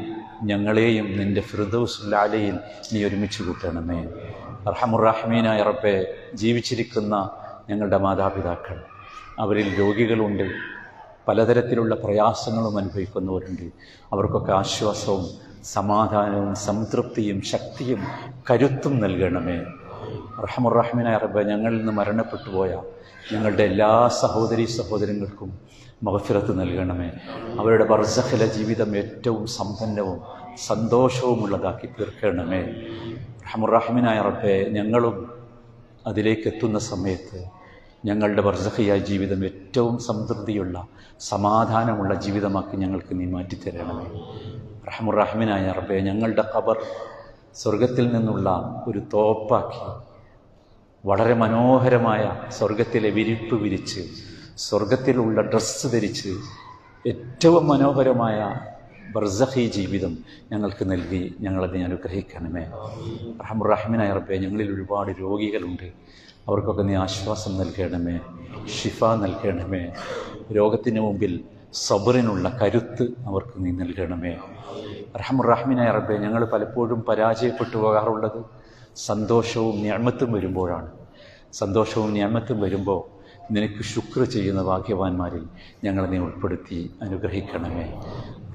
ഞങ്ങളെയും നിൻ്റെ ഫിർദൗസുൽ അലയിൽ നീ ഒരുമിച്ച് കൂട്ടണമേ. റഹമുറഹ്മീനായ റബ്ബേ, ജീവിച്ചിരിക്കുന്ന ഞങ്ങളുടെ മാതാപിതാക്കൾ, അവരിൽ രോഗികളുണ്ട്, പലതരത്തിലുള്ള പ്രയാസങ്ങളും അനുഭവിക്കുന്നവരുണ്ട്. അവർക്കൊക്കെ ആശ്വാസവും സമാധാനവും സംതൃപ്തിയും ശക്തിയും കരുത്തും നൽകണമേ. റഹമുറഹ്മീനായ റബ്ബേ, ഞങ്ങളിൽ നിന്ന് മരണപ്പെട്ടു പോയ ഞങ്ങളുടെ എല്ലാ സഹോദരങ്ങൾക്കും മഗ്ഫിറത്ത് നൽകണമേ. അവരുടെ ബർസഖിലെ ജീവിതം ഏറ്റവും സമ്പന്നവും സന്തോഷവുമുള്ളതാക്കി തീർക്കണമേ. റഹമുറഹ്മീനായ റബ്ബേ, ഞങ്ങളും അതിലേക്ക് എത്തുന്ന സമയത്ത് ഞങ്ങളുടെ ബർസഖിയായ ജീവിതം ഏറ്റവും സംതൃപ്തിയുള്ള സമാധാനമുള്ള ജീവിതമാക്കി ഞങ്ങൾക്ക് നീ മാറ്റിത്തരണമേ. റഹമുറഹ്മീനായ റബ്ബേ, ഞങ്ങളുടെ ഖബർ സ്വർഗത്തിൽ നിന്നുള്ള ഒരു തോപ്പാക്കി വളരെ മനോഹരമായ സ്വർഗത്തിലെ വിരിപ്പ് വിരിച്ച് സ്വർഗത്തിലുള്ള ഡ്രസ്സ് ധരിച്ച് ഏറ്റവും മനോഹരമായ ബർസഖി ജീവിതം ഞങ്ങൾക്ക് നൽകി ഞങ്ങളതിനെ അനുഗ്രഹിക്കണമേ. റഹമുറഹ്മീനായ റബ്ബേ, ഞങ്ങളിൽ ഒരുപാട് രോഗികളുണ്ട്, അവർക്കൊക്കെ നീ ആശ്വാസം നൽകണമേ, ഷിഫ നൽകണമേ. രോഗത്തിന് മുമ്പിൽ സബറിനുള്ള കരുത്ത് അവർക്ക് നീ നൽകണമേ. റഹമുറഹ്മീനായ റബ്ബേ, ഞങ്ങൾ പലപ്പോഴും പരാജയപ്പെട്ടു പോകാറുള്ളത് സന്തോഷവും നിഅമത്തും വരുമ്പോഴാണ്. സന്തോഷവും നിഅമത്തും വരുമ്പോൾ നിനക്ക് ശുക്ർ ചെയ്യുന്ന ഭാഗ്യവാന്മാരിൽ ഞങ്ങളെ നീ ഉൾപ്പെടുത്തി അനുഗ്രഹിക്കണമേ.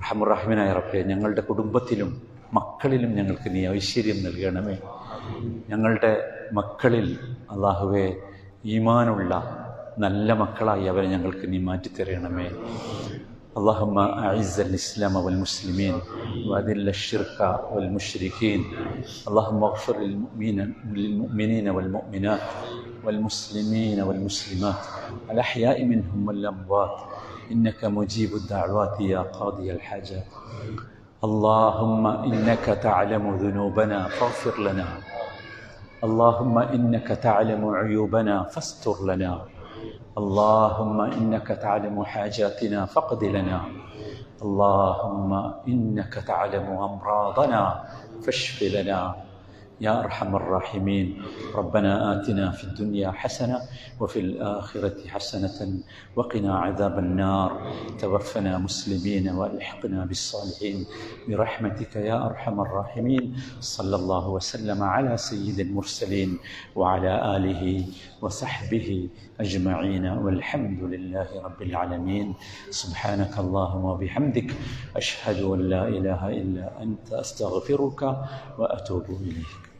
റഹമുറഹ്മീനായ റബ്ബേ, ഞങ്ങളുടെ കുടുംബത്തിലും മക്കളിലും ഞങ്ങൾക്ക് നീ ഐശ്വര്യം നൽകണമേ. ഞങ്ങളുടെ മക്കളിൽ അല്ലാഹുവേ ഈമാനുള്ള നല്ല മക്കളായി അവരെ ഞങ്ങൾക്ക് നീ മാറ്റിത്തരണമേ. اللهم أعز الإسلام والمسلمين وأذل الشرك والمشركين. اللهم اغفر للمؤمنين والمؤمنات والمسلمين والمسلمات الأحياء منهم والأموات إنك مجيب الدعوات يا قاضي الحاجات. اللهم إنك تعلم ذنوبنا فاغفر لنا. اللهم إنك تعلم عيوبنا فاستر لنا. اللهم إنك تعلم حاجاتنا فاقض لنا. اللهم إنك تعلم أمراضنا فاشف لنا يا أرحم الراحمين. ربنا آتنا في الدنيا حسنة وفي الآخرة حسنة وقنا عذاب النار. توفنا مسلمين وألحقنا بالصالحين برحمتك يا أرحم الراحمين. صلى الله وسلم على سيد المرسلين وعلى آله وصحبه أجمعين والحمد لله رب العالمين. سبحانك اللهم وبحمدك أشهد أن لا إله إلا أنت أستغفرك وأتوب إليك.